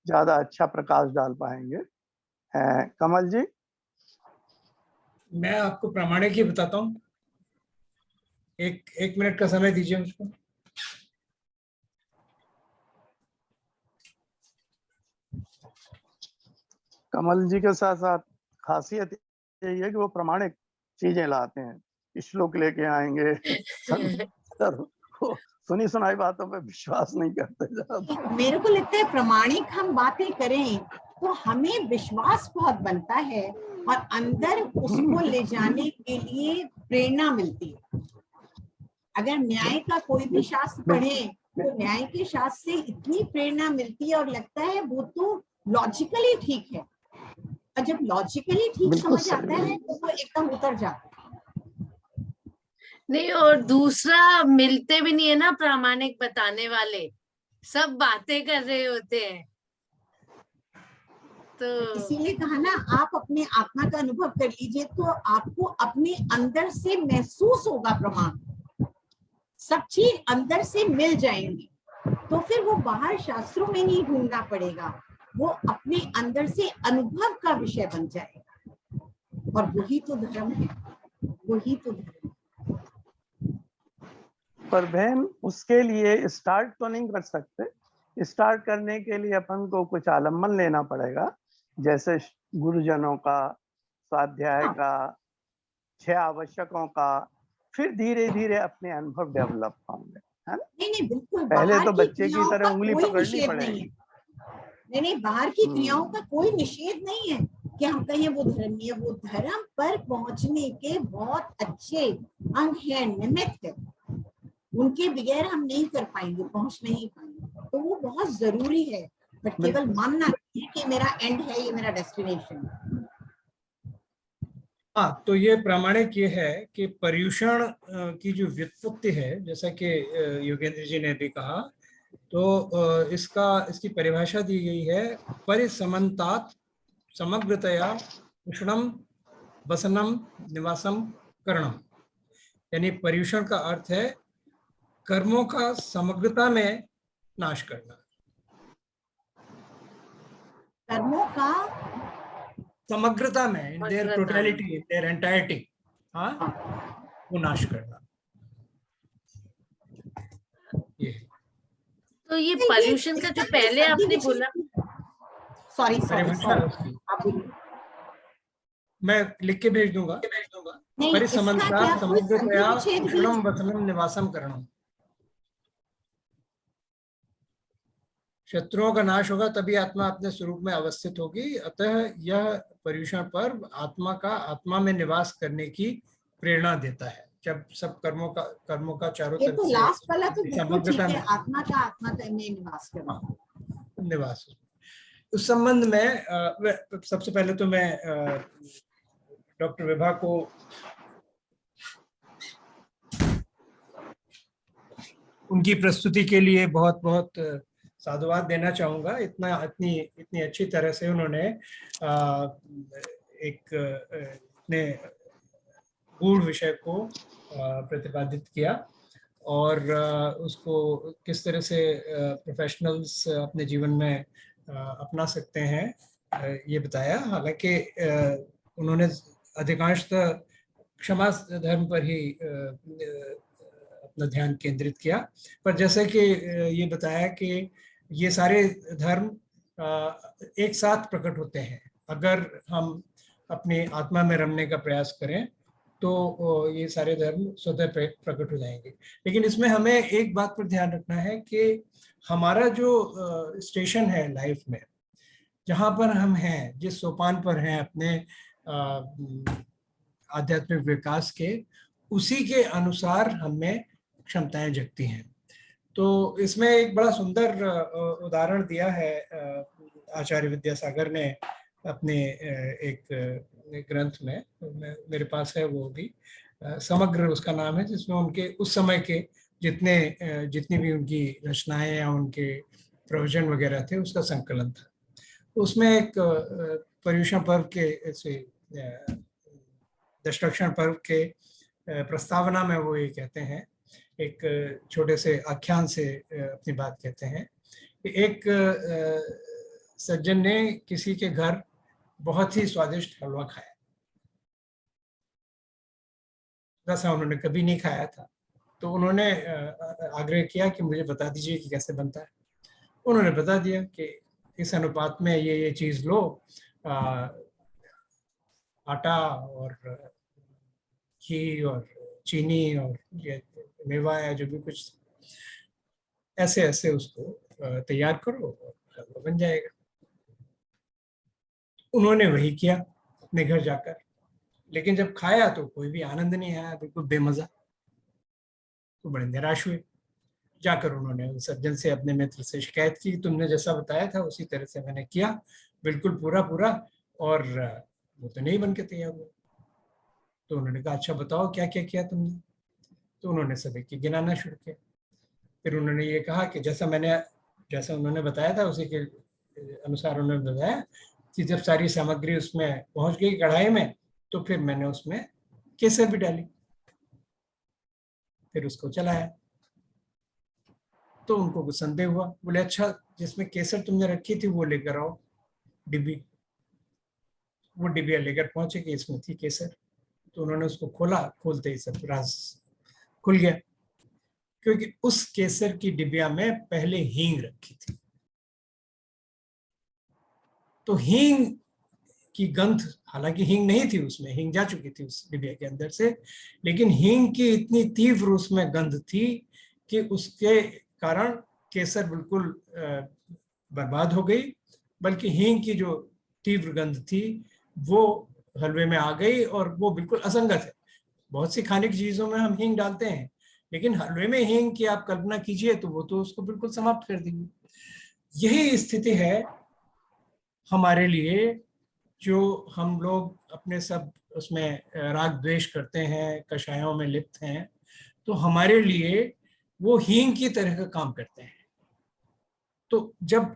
ज्यादा अच्छा प्रकाश डाल पाएंगे। कमल जी। मैं आपको प्रामाणिक ही बताता हूँ, एक मिनट का समय दीजिए मुझको। कमल जी के साथ साथ खासियत यही है कि वो प्रामाणिक चीजें लाते हैं, श्लोक लेके आएंगे, सुनी सुनाई बातों पे विश्वास नहीं करते ज्यादा। मेरे को लगता है प्रामाणिक हम बातें करें तो हमें विश्वास बहुत बनता है और अंदर उसको ले जाने के लिए प्रेरणा मिलती है। अगर न्याय का कोई भी शास्त्र पढ़े तो न्याय के शास्त्र से इतनी प्रेरणा मिलती है और लगता है वो तो लॉजिकली ठीक है, और जब लॉजिकली ठीक समझ आता है तो वो एकदम उतर जाता है। नहीं, और दूसरा मिलते भी नहीं है ना प्रामाणिक बताने वाले, सब बातें कर रहे होते हैं। तो इसीलिए कहा ना, आप अपने आत्मा का अनुभव कर लीजिए तो आपको अपने अंदर से महसूस होगा प्रमाण, सब चीज अंदर से मिल जाएंगी, तो फिर वो बाहर शास्त्रों में नहीं ढूंढना पड़ेगा, वो अपने अंदर से अनुभव का विषय बन जाएगा। और वही तो धर्म है, वही तो धर्म। पर बहन उसके लिए स्टार्ट तो नहीं कर सकते। स्टार्ट करने के लिए अपन को कुछ आलम्बन लेना पड़ेगा, जैसे गुरुजनों का, स्वाध्याय का, 6 आवश्यकों का, फिर धीरे धीरे अपने अनुभव डेवलप होंगे, है ना? नहीं बिल्कुल, पहले तो बच्चे की तरह उंगली पकड़नी पड़ेगी। नहीं, बाहर की क्रियाओं का कोई निषेध नहीं है कि हम कहें वो धर्म नहीं है, वो धर्म पर पहुंचने के बहुत अच्छे अंग है, निमित्त है, उनके बगैर हम नहीं कर पाएंगे, पहुंच नहीं पाएंगे, तो वो बहुत जरूरी है। बट केवल मानना नहीं है कि मेरा एंड है, ये मेरा डेस्टिनेशन है। हाँ, तो ये प्रामाणिक ये है कि पर्यूषण की जो व्युत्पत्ति है, जैसा कि योगेंद्र जी ने भी कहा, तो इसकी परिभाषा दी गई है परिसमन्तात् समग्रतया उष्णम वसनम निवासम करणम। यानी पर्यूषण का अर्थ है कर्मों का समग्रता में नाश करना, कर्मों का समग्रता में, in their totality, their entirety, हाँ, वो नाश करना। ये तो ये पर्यूषण का जो पहले आपने बोला, सॉरी, मैं लिख के भेज दूंगा। परिसमन्तात् समग्रतया उष्णम वसनम निवासम करणम। शत्रुओं का नाश होगा तभी आत्मा अपने स्वरूप में अवस्थित होगी। अतः यह पर्यूषण पर्व आत्मा में निवास करने की प्रेरणा देता है। जब सब कर्मों का चारों तरफ तो से लास्ट वाला तो बिल्कुल ठीक है, में आत्मा में निवास करना, निवास। उस संबंध में सबसे पहले तो मैं डॉक्टर विभा को उनकी प्रस्तुति के लिए बहुत बहुत साधुवाद देना चाहूँगा। इतनी अच्छी तरह से उन्होंने एक इतने गूढ़ विषय को प्रतिपादित किया और उसको किस तरह से प्रोफेशनल्स अपने जीवन में अपना सकते हैं ये बताया। हालांकि उन्होंने अधिकांशतः क्षमा धर्म पर ही अपना ध्यान केंद्रित किया, पर जैसे कि ये बताया कि ये सारे धर्म एक साथ प्रकट होते हैं। अगर हम अपनी आत्मा में रमने का प्रयास करें तो ये सारे धर्म स्वतः प्रकट हो जाएंगे। लेकिन इसमें हमें एक बात पर ध्यान रखना है कि हमारा जो स्टेशन है लाइफ में, जहाँ पर हम हैं, जिस सोपान पर हैं अपने आध्यात्मिक विकास के, उसी के अनुसार हमें क्षमताएं जगती हैं। तो इसमें एक बड़ा सुंदर उदाहरण दिया है आचार्य विद्यासागर ने अपने एक ग्रंथ में, मेरे पास है वो भी, समग्र उसका नाम है, जिसमें उनके उस समय के जितनी भी उनकी रचनाएं या उनके प्रवचन वगैरह थे उसका संकलन था। उसमें एक पर्यूषण पर्व के ऐसे डिस्ट्रक्शन पर्व के प्रस्तावना में वो ये कहते हैं, एक छोटे से आख्यान से अपनी बात कहते हैं कि एक सज्जन ने किसी के घर बहुत ही स्वादिष्ट हलवा खाया, वैसा उन्होंने कभी नहीं खाया था। तो उन्होंने आग्रह किया कि मुझे बता दीजिए कि कैसे बनता है। उन्होंने बता दिया कि इस अनुपात में ये चीज़ लो आटा और घी और चीनी और ये मेवा या जो भी कुछ, ऐसे ऐसे उसको तैयार करो और हलवा बन जाएगा। उन्होंने वही किया अपने घर जाकर, लेकिन जब खाया तो कोई भी आनंद नहीं आया, बिल्कुल बेमजा। तो बड़े निराश हुए। जाकर उन्होंने उस सज्जन से, अपने मित्र से शिकायत की, तुमने जैसा बताया था उसी तरह से मैंने किया, बिल्कुल पूरा पूरा, और वो तो नहीं बन के तैयार हुआ। तो उन्होंने कहा अच्छा बताओ क्या क्या किया तुमने। तो उन्होंने सब एक गिनाना शुरू किया। फिर उन्होंने ये कहा कि जैसा उन्होंने बताया था उसी के अनुसार उन्होंने बताया कि जब सारी सामग्री उसमें पहुंच गई कढ़ाई में, तो फिर मैंने उसमें केसर भी डाली, फिर उसको चलाया। तो उनको कुछ संदेह हुआ, बोले अच्छा जिसमें केसर तुमने रखी थी वो लेकर आओ डिब्बी। वो डिब्बिया लेकर पहुंचे कि इसमें थी केसर। तो उन्होंने उसको खोला, खोलते ही सब राज खुल गया, क्योंकि उस केसर की डिब्बिया में पहले हींग रखी थी। तो हींग की गंध, हालांकि हींग नहीं थी उसमें, हींग जा चुकी थी उस डिब्बिया के अंदर से, लेकिन हींग की इतनी तीव्र उसमें गंध थी कि उसके कारण केसर बिल्कुल बर्बाद हो गई, बल्कि हींग की जो तीव्र गंध थी वो हलवे में आ गई और वो बिल्कुल असंगत है। बहुत सी खाने की चीजों में हम हींग डालते हैं, लेकिन हलवे में हींग की आप कल्पना कीजिए तो वो तो उसको बिल्कुल समाप्त कर देगी। यही स्थिति है हमारे लिए, जो हम लोग अपने सब उसमें राग द्वेष करते हैं, कषायों में लिप्त हैं, तो हमारे लिए वो हींग की तरह का काम करते हैं। तो जब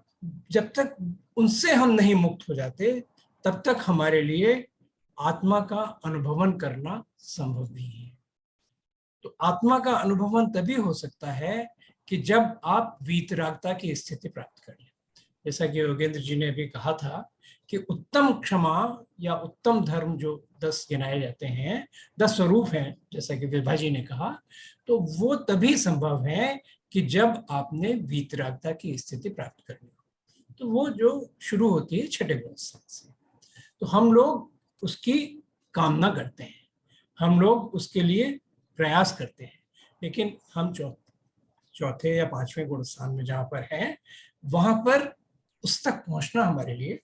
तक उनसे हम नहीं मुक्त हो जाते, तब तक हमारे लिए आत्मा का अनुभवन करना संभव नहीं है। तो आत्मा का अनुभवन तभी हो सकता है कि जब आप वीतरागता की स्थिति प्राप्त कर लें। जैसा कि योगेंद्र जी ने भी कहा था कि उत्तम क्षमा या उत्तम धर्म जो 10 गिनाए जाते हैं, 10 स्वरूप हैं, जैसा कि विभा जी ने कहा, तो वो तभी संभव है कि जब आपने वीतरागता की स्थिति प्राप्त कर ली। तो वो जो शुरू होती है छठे अवस्था से, तो हम लोग उसकी कामना करते हैं, हम लोग उसके लिए प्रयास करते हैं, लेकिन हम चौथे या 5वें गुण स्थान में जहाँ पर हैं, वहाँ पर उस तक पहुँचना हमारे लिए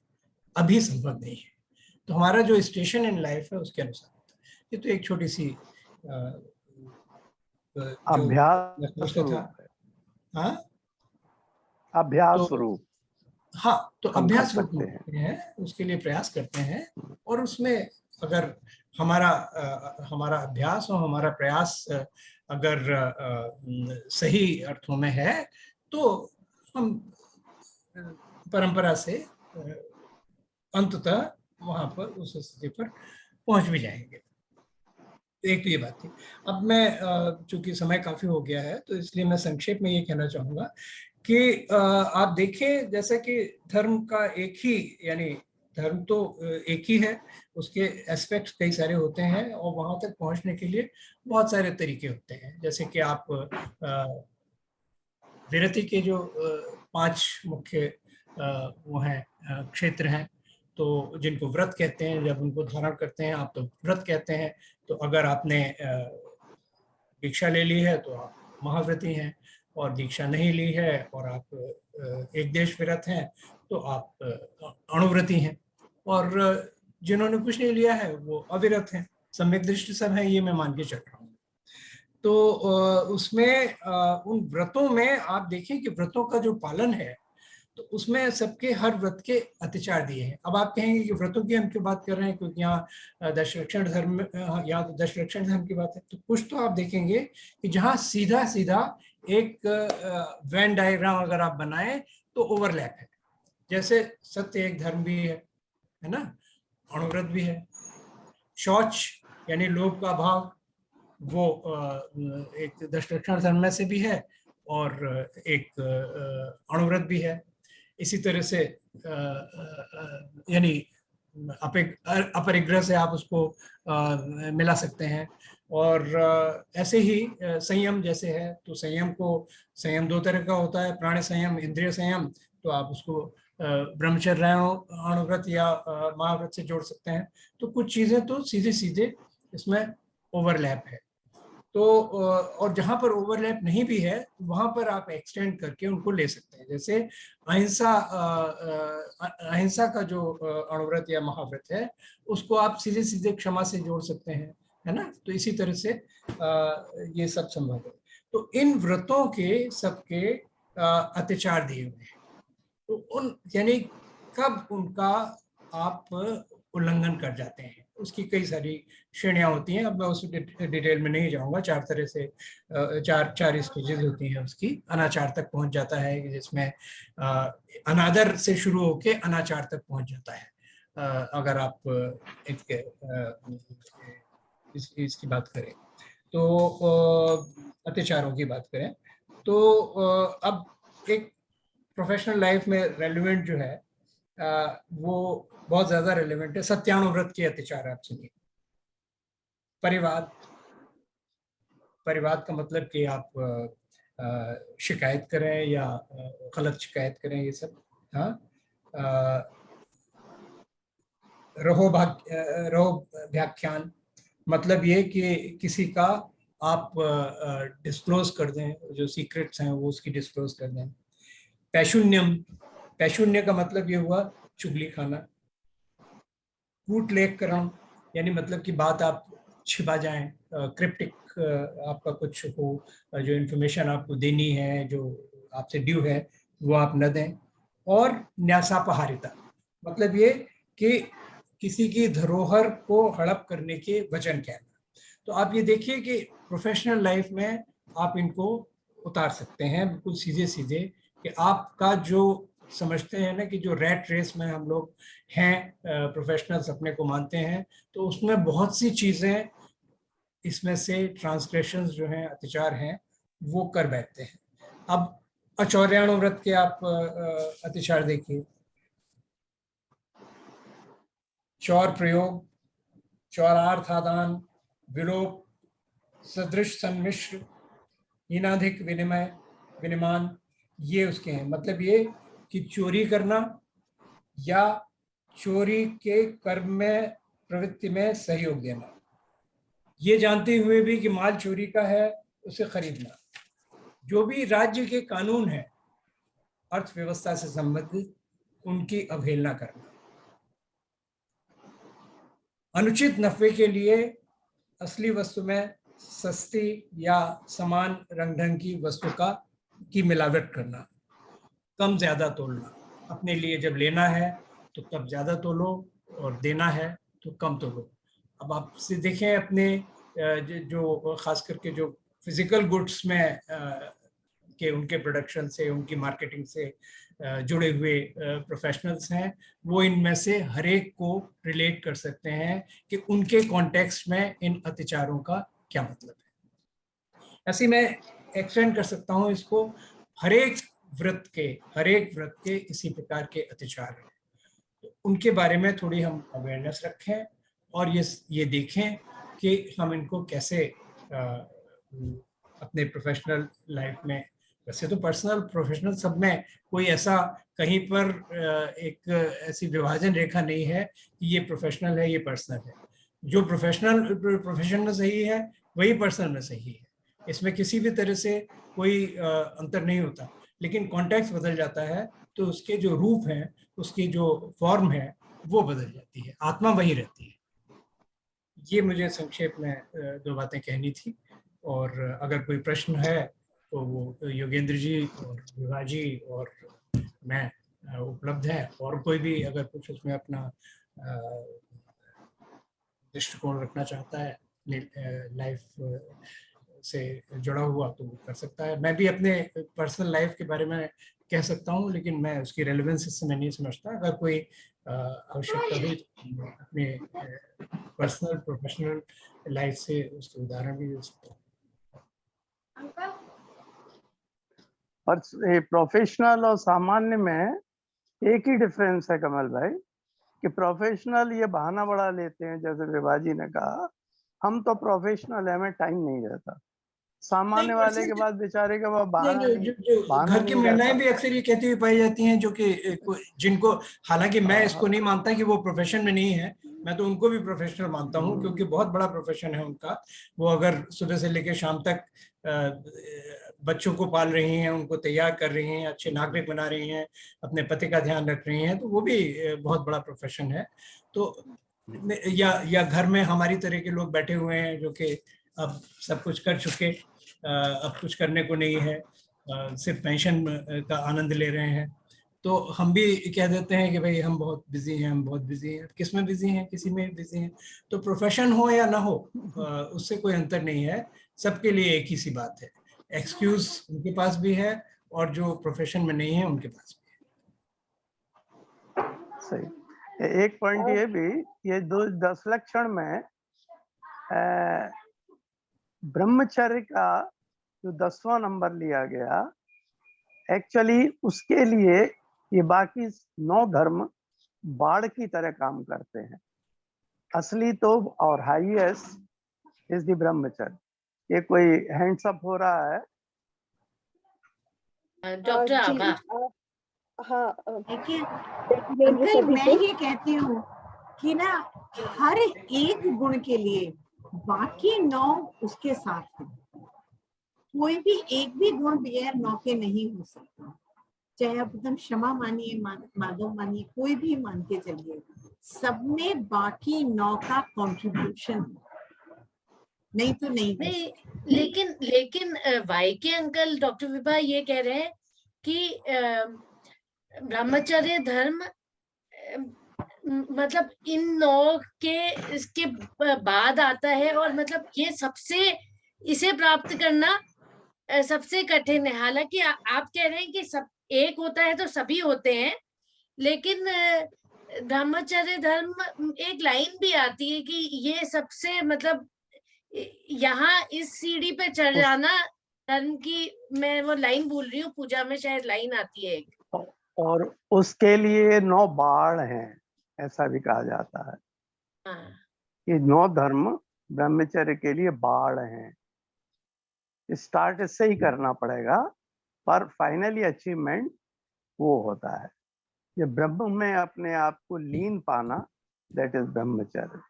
अभी संभव नहीं है। तो हमारा जो स्टेशन इन लाइफ है उसके अनुसार होता है। ये तो एक छोटी सी अभ्यास था। हाँ, अभ्यास स्वरूप। हाँ, तो अभ्यास सकते हैं, उसके लिए प्रयास करते हैं, और उसमें अगर हमारा अभ्यास और हमारा प्रयास अगर सही अर्थों में है, तो हम परंपरा से अंततः वहां पर उस स्थिति पर पहुंच भी जाएंगे। एक तो ये बात थी। अब मैं चूंकि समय काफी हो गया है, तो इसलिए मैं संक्षेप में ये कहना चाहूंगा कि आप देखें, जैसा कि धर्म का एक ही, यानी धर्म तो एक ही है, उसके एस्पेक्ट्स कई सारे होते हैं, और वहां तक पहुंचने के लिए बहुत सारे तरीके होते हैं। जैसे कि आप विरति के जो 5 मुख्य वो हैं क्षेत्र हैं, तो जिनको व्रत कहते हैं, जब उनको धारण करते हैं आप तो व्रत कहते हैं। तो अगर आपने दीक्षा ले ली है तो आप महाव्रती हैं, और दीक्षा नहीं ली है और आप एक देश व्रत हैं तो आप अणुव्रती हैं, और जिन्होंने कुछ नहीं लिया है वो अविरत हैं। सम्यक दृष्टि सब है, ये मैं मान के चल रहा हूँ। तो उसमें उन व्रतों में आप देखें कि व्रतों का जो पालन है, तो उसमें सबके हर व्रत के अतिचार दिए हैं। अब आप कहेंगे कि व्रतों की हम क्यों बात कर रहे हैं, क्योंकि यहाँ दशरक्षण धर्म, यहाँ तो दशरक्षण धर्म की बात है। तो कुछ तो आप देखेंगे कि जहाँ सीधा सीधा एक वेन डायग्राम अगर आप बनाएं तो ओवरलैप है। जैसे सत्य एक धर्म भी है ना, अणुव्रत भी है, शौच यानी लोभ का भाव वो एक दशरक्षण धर्म में से भी है, और एक अणुव्रत भी है। इसी तरह से यानी अपरिग्रह से आप उसको मिला सकते हैं। और ऐसे ही संयम जैसे है, तो संयम 2 तरह का होता है, प्राण संयम, इंद्रिय संयम। तो आप उसको ब्रह्मचर्यानुव्रत या महाव्रत से जोड़ सकते हैं। तो कुछ चीजें तो सीधे सीधे इसमें ओवरलैप है। तो और जहां पर ओवरलैप नहीं भी है वहां पर आप एक्सटेंड करके उनको ले सकते हैं। जैसे अहिंसा का जो अणुव्रत या महाव्रत है उसको आप सीधे सीधे क्षमा से जोड़ सकते हैं, है ना। तो इसी तरह से ये सब संभव है। तो इन व्रतों के सबके अत्याचार दिए हुए हैं। तो उन यानी कब उनका आप उल्लंघन कर जाते हैं, उसकी कई सारी श्रेणियां होती हैं। अब मैं उस डिटेल में नहीं जाऊंगा। 4 तरह से चार स्टेजेस होती हैं उसकी। अनाचार तक पहुंच जाता है जिसमें अनादर से शुरू होके अनाचार तक पहुंच जाता है। अगर आप इसकी बात करें तो अत्याचारों की बात करें तो अब एक प्रोफेशनल लाइफ में रेलिवेंट जो है वो बहुत ज्यादा रेलिवेंट है। सत्यानुव्रत के अत्याचार आप सुनिए। परिवाद का मतलब कि आप शिकायत करें या गलत शिकायत करें, ये सब। हाँ, रहोभाख्यान मतलब ये कि किसी का आप डिस्क्लोज कर दें, जो सीक्रेट्स हैं वो उसकी डिस्क्लोज कर दें। पैशून्य का मतलब ये हुआ चुगली खाना। कूटलेखकरण यानी मतलब कि बात आप छिपा जाएं, क्रिप्टिक आपका कुछ हो, जो इन्फॉर्मेशन आपको देनी है, जो आपसे ड्यू है, वो आप न दें। और न्यासापहारिता मतलब ये कि किसी की धरोहर को हड़प करने के वचन कहना। तो आप ये देखिए कि प्रोफेशनल लाइफ में आप इनको उतार सकते हैं बिल्कुल सीधे सीधे, कि आपका जो समझते हैं ना कि जो रैट रेस में हम लोग हैं, प्रोफेशनल्स अपने को मानते हैं, तो उसमें बहुत सी चीजें इसमें से ट्रांसग्रेशंस जो हैं, अत्याचार हैं, वो कर बैठते हैं। अब अचौर्यानुव्रत के आप अत्याचार देखिए। चौर प्रयोग, चौरार्थ आदान, विलोप, सदृश सन्मिश्र, हीनाधिक विनिमान, ये उसके हैं। मतलब ये कि चोरी करना या चोरी के कर्म में, प्रवृत्ति में सहयोग देना, ये जानते हुए भी कि माल चोरी का है उसे खरीदना, जो भी राज्य के कानून है अर्थव्यवस्था से संबंधित, उनकी अवहेलना करना, अनुचित नफे के लिए असली वस्तु में सस्ती या समान रंग ढंग की वस्तु की मिलावट करना, कम ज्यादा तोलना। अपने लिए जब लेना है तो तब ज्यादा तोलो और देना है तो कम तोलो। अब आप से देखें अपने जो खास करके जो फिजिकल गुड्स में के उनके प्रोडक्शन से, उनकी मार्केटिंग से जुड़े हुए प्रोफेशनल्स हैं, वो इनमें से हर एक को रिलेट कर सकते हैं कि उनके कॉन्टेक्स्ट में इन अत्याचारों का क्या मतलब है। ऐसे मैं एक्सटेंड कर सकता हूँ इसको, हर एक व्रत के इसी प्रकार के अत्याचार हैं। तो उनके बारे में थोड़ी हम अवेयरनेस रखें और ये देखें कि हम इनको कैसे अपने प्रोफेशनल लाइफ में, वैसे तो पर्सनल प्रोफेशनल सब में कोई ऐसा कहीं पर एक ऐसी विभाजन रेखा नहीं है कि ये प्रोफेशनल है, ये पर्सनल है। जो प्रोफेशन में सही है वही पर्सनल में सही है। इसमें किसी भी तरह से कोई अंतर नहीं होता, लेकिन कॉन्टेक्स्ट बदल जाता है तो उसके जो रूप है, उसकी जो फॉर्म है, वो बदल जाती है, आत्मा वही रहती है। ये मुझे संक्षेप में 2 बातें कहनी थी। और अगर कोई प्रश्न है तो वो योगेंद्र जी और विभा जी और मैं उपलब्ध है, और कोई भी अगर कुछ उसमें अपना दृष्टिकोण रखना चाहता है लाइफ से जुड़ा हुआ तो वो कर सकता है। मैं भी अपने पर्सनल लाइफ के बारे में कह सकता हूँ, लेकिन मैं उसकी रेलेवेंस इससे मैं नहीं समझता। अगर कोई आवश्यकता हुई तो अपने पर्सनल प्रोफेशनल लाइफ से उसके उदाहरण भी दे सकता हूँ। और प्रोफेशनल और सामान्य में एक ही डिफरेंस है कमल भाई, कि प्रोफेशनल ये बहाना बड़ा लेते हैं, जैसे विभा जी ने कहा, हम तो प्रोफेशनल है, हमें टाइम नहीं रहता। सामान्य नहीं, वाले वैसे के बाद बेचारे का वो नहीं, बहाना नहीं, नहीं, जो बहाना घर की नहीं कर महिलाएं भी पाता। अक्सर ये कहती हुई पाई जाती हैं, जो कि जिनको, हालांकि मैं इसको नहीं मानता कि वो प्रोफेशन में नहीं है, मैं तो उनको भी प्रोफेशनल मानता हूँ, क्योंकि बहुत बड़ा प्रोफेशन है उनका। वो अगर सुबह से लेकर शाम तक बच्चों को पाल रही हैं, उनको तैयार कर रही हैं, अच्छे नागरिक बना रही हैं, अपने पति का ध्यान रख रही हैं, तो वो भी बहुत बड़ा प्रोफेशन है। तो या घर में हमारी तरह के लोग बैठे हुए हैं जो कि अब सब कुछ कर चुके, अब कुछ करने को नहीं है, सिर्फ पेंशन का आनंद ले रहे हैं, तो हम भी कह देते हैं कि भाई हम बहुत बिजी हैं, हम बहुत बिजी हैं। किस में बिजी हैं? किसी में बिजी हैं। तो प्रोफेशन हो या ना हो, उससे कोई अंतर नहीं है, सबके लिए एक ही सी बात है। एक्सक्यूज उनके पास भी है और जो प्रोफेशन में नहीं है उनके पास भी है। सही। एक पॉइंट ये भी, ये 10 लक्षण में ब्रह्मचर्य का जो 10वां नंबर लिया गया, एक्चुअली उसके लिए ये बाकी 9 धर्म बाढ़ की तरह काम करते हैं। असली तो और हाईएस्ट इज द ब्रह्मचर्य। ये कोई हैंड्स अप हो रहा है? डॉक्टर आभा। हाँ, अंकल मैं ये कहती हूँ कि ना हर एक गुण के लिए बाकी 9 उसके साथ है। कोई भी एक भी गुण बगैर 9 के नहीं हो सकता, चाहे आप एकदम क्षमा मानिए, माधव मानिए, कोई भी मान के चलिए, सब में बाकी 9 का कंट्रीब्यूशन, नहीं तो नहीं। लेकिन वाई के अंकल, डॉक्टर विभा ये कह रहे हैं कि ब्रह्मचर्य धर्म मतलब इन 9 के इसके बाद आता है, और मतलब ये सबसे, इसे प्राप्त करना सबसे कठिन है। हालांकि आप कह रहे हैं कि सब एक होता है तो सभी होते हैं, लेकिन ब्रह्मचर्य धर्म एक लाइन भी आती है कि ये सबसे, मतलब यहाँ इस सीढ़ी पे चढ़ जाना धर्म की, मैं वो लाइन भूल रही हूँ, पूजा में शायद लाइन आती है एक, और उसके लिए 9 बाढ़ हैं, ऐसा भी कहा जाता है। हाँ। ये 9 धर्म ब्रह्मचर्य के लिए बाढ़ हैं। स्टार्ट इससे ही करना पड़ेगा, पर फाइनली अचीवमेंट वो होता है ये ब्रह्म में अपने आप को लीन पाना, दैट इज ब्रह्मचर्य।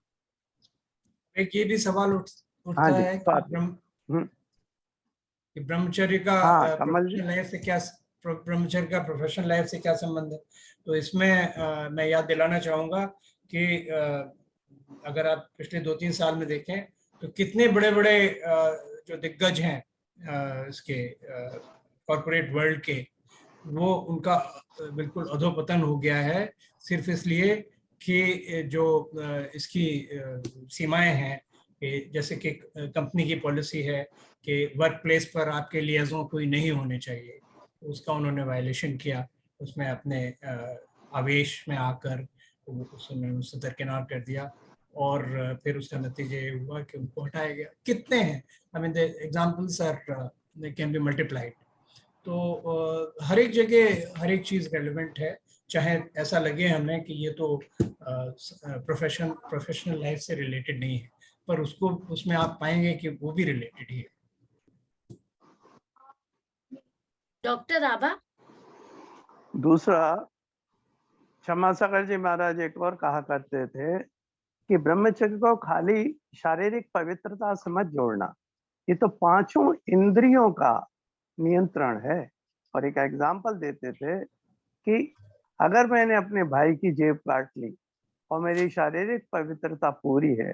एक ये भी सवाल उठता हाँ जी, है कि ब्रह्मचर्य का प्रोफेशनल लाइफ से क्या, ब्रह्मचर्य का प्रोफेशनल लाइफ से क्या संबंध है। तो इसमें मैं याद दिलाना चाहूँगा कि अगर आप पिछले 2-3 साल में देखें तो कितने बड़े बड़े जो दिग्गज हैं इसके कॉर्पोरेट वर्ल्ड के, वो उनका बिल्कुल अधोपतन हो गया है, सिर्फ इसलिए कि जो इसकी सीमाएं हैं, कि जैसे कि कंपनी की पॉलिसी है कि वर्क प्लेस पर आपके लियाजों कोई नहीं होने चाहिए, उसका उन्होंने वायलेशन किया, उसमें अपने आवेश में आकर उससे दरकिनार कर दिया, और फिर उसका नतीजा ये हुआ कि उनको हटाया गया। कितने हैं, I mean the examples are can be multiplied. तो हर एक जगह हर एक चीज़ रेलिवेंट है, चाहे ऐसा लगे हमें कि ये तो प्रोफेशनल लाइफ से रिलेटेड नहीं है, पर उसको उसमें आप पाएंगे कि वो भी रिलेटेड ही है। डॉक्टर आभा। दूसरा, क्षमासागर जी महाराज एक और कहा करते थे कि ब्रह्मचर्य को खाली शारीरिक पवित्रता से मत जोड़ना, ये तो 5 इंद्रियों का नियंत्रण है। और एक एग्जाम्पल देते थे कि अगर मैंने अपने भाई की जेब काट ली और मेरी शारीरिक पवित्रता पूरी है,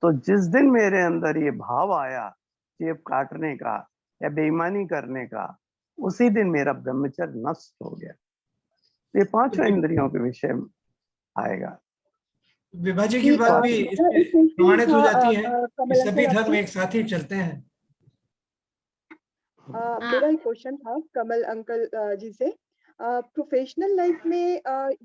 तो जिस दिन मेरे अंदर ये भाव आया जेब काटने का या बेईमानी करने का, उसी दिन मेरा ब्रह्मचर्य नष्ट हो गया। ये 5 इंद्रियों के विषय में आएगा। विभाजी की बात भी इससे प्रमाणित हो जाती है कि सभी धर्म एक साथ ही चलते हैं। मेरा एक क्वेश्चन था कमल अंकल जी से, प्रोफेशनल लाइफ में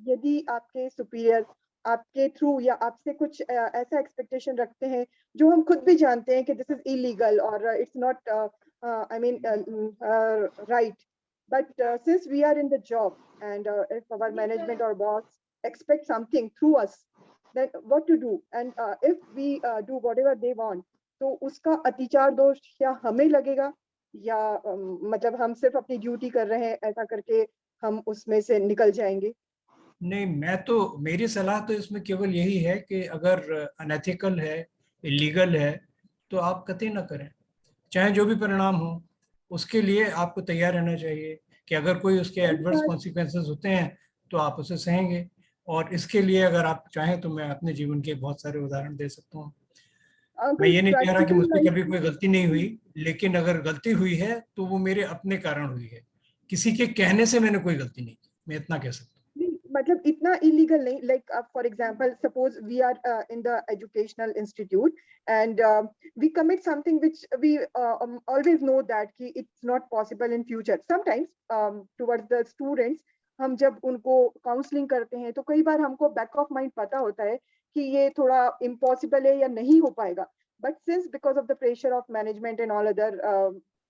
यदि आपके सुपीरियर आपके थ्रू या आपसे कुछ ऐसा एक्सपेक्टेशन रखते हैं जो हम खुद भी जानते हैं कि दिस इज इलीगल और it's not I mean right, but since we are in the job and if our management or boss expect something through us, then what to do? And if we do whatever they want, तो उसका अतिचार दोष क्या हमें लगेगा, या मतलब हम सिर्फ अपनी ड्यूटी कर रहे हैं ऐसा करके हम उसमें से निकल जाएंगे? नहीं, मेरी सलाह तो इसमें केवल यही है कि अगर अनएथिकल है, इलीगल है, तो आप कतई ना करें, चाहे जो भी परिणाम हो। उसके लिए आपको तैयार रहना चाहिए कि अगर कोई उसके एडवर्स कॉन्सिक्वेंसेस होते हैं तो आप उसे सहेंगे। और इसके लिए अगर आप चाहें तो मैं अपने जीवन के बहुत सारे उदाहरण दे सकता हूँ। मैं ये नहीं कह रहा कि मुझसे कभी कोई गलती नहीं हुई, लेकिन अगर गलती हुई है तो वो मेरे अपने कारण हुई है, किसी के कहने से मैंने कोई गलती नहीं की, मैं इतना कह सकता हूँ। मतलब इतना इलीगल नहीं, like for example suppose we are in the educational institute and we commit something which we always know that कि it's not possible in future. Sometimes towards the students हम जब उनको काउंसलिंग करते हैं तो कई बार हमको बैक ऑफ माइंड पता होता है कि ये थोड़ा इम्पॉसिबल है या नहीं हो पाएगा, but since because of the pressure of management and all other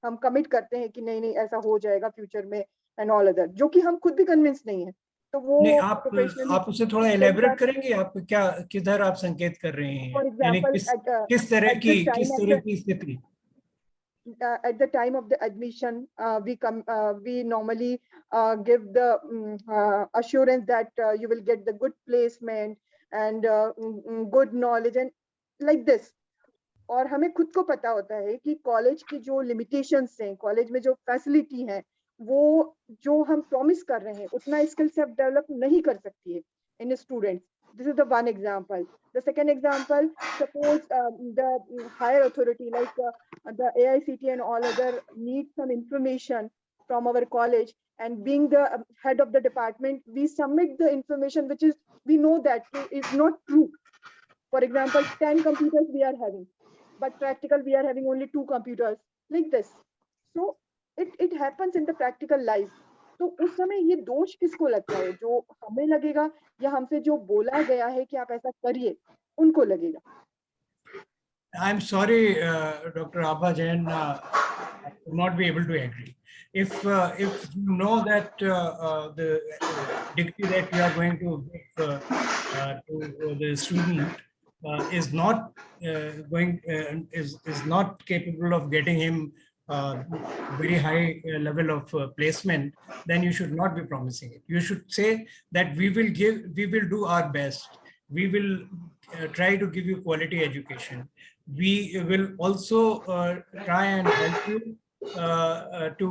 हम कमिट करते हैं कि नहीं नहीं ऐसा हो जाएगा फ्यूचर में एंड ऑल अदर, जो कि हम खुद भी कन्विंस नहीं है। तो वो नहीं, आप उसे थोड़ा एलेबरेट करेंगे, आप क्या किधर आप संकेत कर रहे हैं, फॉर यानी एग्जांपल किस तरह की स्थिति? At the time of the admission, we normally give the assurance that you will get the good placement and good knowledge and like this. और हमें खुद को पता होता है कि कॉलेज की जो लिमिटेशंस हैं, कॉलेज में जो फैसिलिटी है, वो जो हम प्रॉमिस कर रहे हैं उतना स्किल सेट डेवलप नहीं कर सकती है इन students. This is the one example. The second example, suppose the higher authority like the AICT and all other need some information from our college, and being the head of the department, we submit the information which is we know that is not true. For example, 10 computers we are having, but practical we are having only 2 computers, like this. So it happens in the practical life. तो उस समय ये दोष किसको लगता है? जो हमें लगेगा या हमसे जो बोला गया है कि आप ऐसा करिए उनको लगेगा? I'm sorry, Dr. Abha Jain, I will not be able to agree. If you know that the degree that you are going to give to the student is not capable of getting him very high level of placement, then you should not be promising it. You should say that we will do our best. We will try to give you quality education. We will also try and help you to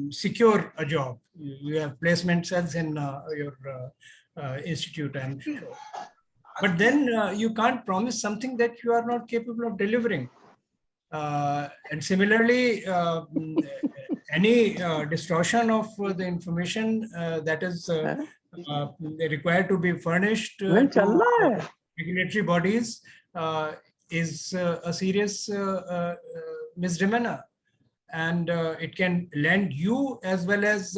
secure a job. You have placement cells in your institute, I'm sure. But then you can't promise something that you are not capable of delivering. And similarly, any distortion of the information that is required to be furnished to regulatory bodies is a serious misdemeanor, and it can land you as well as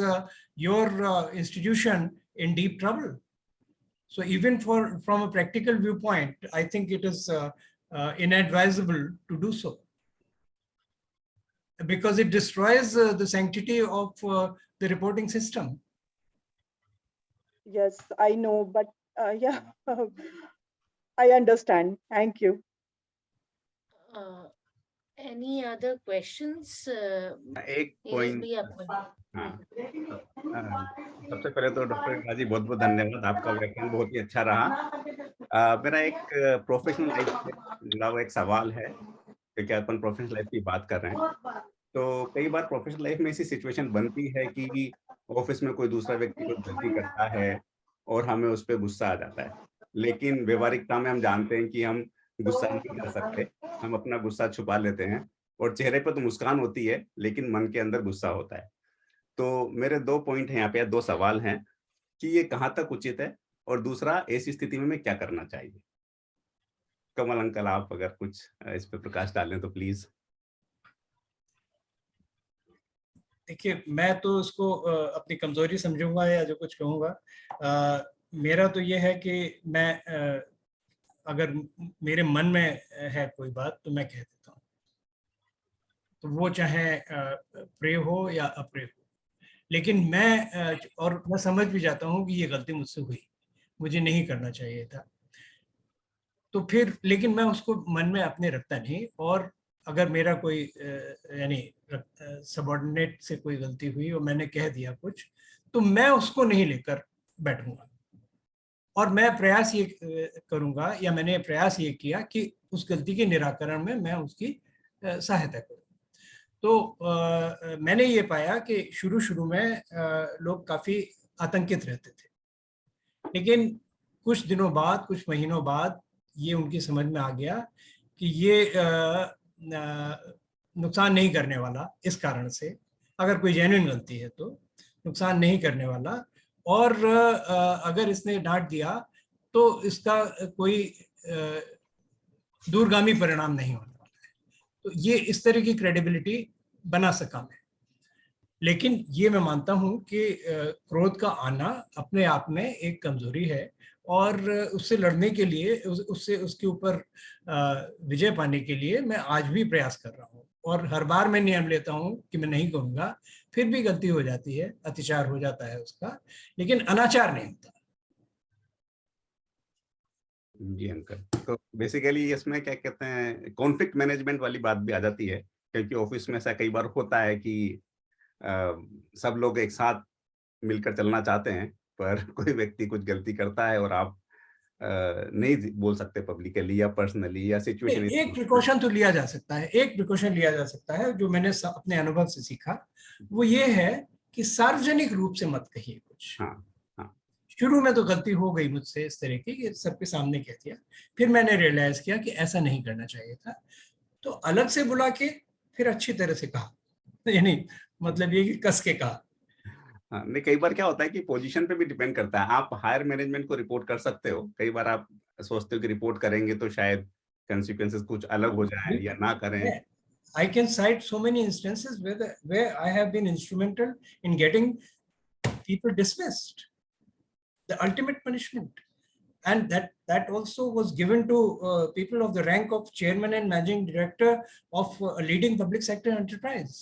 your institution in deep trouble. So even from a practical viewpoint, I think it is inadvisable to do so, because it destroys the sanctity of the reporting system. Yes, I know, but yeah, I understand. Thank you. Any other questions? एक point, हाँ, सबसे पहले तो doctor राजी बहुत बहुत धन्यवाद, आपका व्याख्यान बहुत ही अच्छा रहा। मेरा एक प्रोफेशनल लाइफ से जुड़ा हुआ एक सवाल है, क्योंकि अपन प्रोफेशनल लाइफ की बात कर रहे हैं। तो कई बार प्रोफेशनल लाइफ में ऐसी सिचुएशन बनती है कि ऑफिस में कोई दूसरा व्यक्ति कोई गलती करता है और हमें उस पर गुस्सा आ जाता है, लेकिन व्यवहारिकता में हम जानते हैं कि हम गुस्सा नहीं कर सकते, हम अपना गुस्सा छुपा लेते हैं और चेहरे पर तो मुस्कान होती है लेकिन मन के अंदर गुस्सा होता है। तो मेरे 2 पॉइंट हैं यहाँ पे, 2 सवाल हैं कि ये कहाँ तक उचित है, और दूसरा ऐसी स्थिति में क्या करना चाहिए। कमल अंकल, आप अगर कुछ इस पे प्रकाश डालें तो प्लीज। देखिए, मैं तो उसको अपनी कमजोरी समझूंगा या जो कुछ कहूँगा, मेरा तो ये है कि मैं अगर मेरे मन में है कोई बात तो मैं कह देता हूँ, तो वो चाहे प्रिय हो या अप्रिय हो। लेकिन मैं समझ भी जाता हूँ कि ये गलती मुझसे हुई, मुझे नहीं करना चाहिए था। तो फिर लेकिन मैं उसको मन में अपने रखता नहीं, और अगर मेरा कोई यानी सबऑर्डिनेट से कोई गलती हुई और मैंने कह दिया कुछ, तो मैं उसको नहीं लेकर बैठूंगा, और मैं प्रयास ये करूंगा, या मैंने प्रयास ये किया कि उस गलती के निराकरण में मैं उसकी सहायता करूं। तो मैंने ये पाया कि शुरू शुरू में लोग काफी आतंकित रहते थे, लेकिन कुछ दिनों बाद, कुछ महीनों बाद ये उनकी समझ में आ गया कि ये नुकसान नहीं करने वाला, इस कारण से अगर कोई जेन्युइन गलती है तो नुकसान नहीं करने वाला, और अगर इसने डांट दिया तो इसका कोई दूरगामी परिणाम नहीं होने वाला है। तो ये इस तरह की क्रेडिबिलिटी बना सका मैं। लेकिन ये मैं मानता हूं कि क्रोध का आना अपने आप में एक कमजोरी है, और उससे लड़ने के लिए, उससे उसके ऊपर विजय पाने के लिए मैं आज भी प्रयास कर रहा हूँ, और हर बार मैं नियम लेता हूँ कि मैं नहीं करूँगा, फिर भी गलती हो जाती है, अतिचार हो जाता है उसका, लेकिन अनाचार नहीं होता। जी अंकल, तो बेसिकली इसमें क्या कहते हैं, कॉन्फ्लिक्ट मैनेजमेंट वाली बात भी आ जाती है, क्योंकि ऑफिस में ऐसा कई बार होता है कि सब लोग एक साथ मिलकर चलना चाहते हैं, पर कोई व्यक्ति कुछ गलती करता है और आप नहीं बोल सकते पब्लिकली या पर्सनली या सिचुएशन। एक प्रिकॉशन तो लिया जा सकता है, एक प्रिकॉशन लिया जा सकता है जो मैंने अपने अनुभव से सीखा, वो ये है कि सार्वजनिक रूप से मत कहिए कुछ। हाँ, हाँ। शुरू में तो गलती हो गई मुझसे इस तरह की, सबके सामने कह दिया, फिर मैंने रियलाइज किया कि ऐसा नहीं करना चाहिए था, तो अलग से बुला के फिर अच्छी तरह से कहा, यानी मतलब ये कि कस के कहा। हाँ, नहीं, कई बार क्या होता है कि पोजीशन पे भी डिपेंड करता है। आप हायर मैनेजमेंट को रिपोर्ट कर सकते हो, कई बार आप सोचते हो कि रिपोर्ट करेंगे तो शायद consequences कुछ अलग हो जाए या ना करें। I can cite so many instances where I have been instrumental in getting people dismissed, the ultimate punishment, and that also was given to people of the rank of chairman and managing director of a leading public sector enterprise.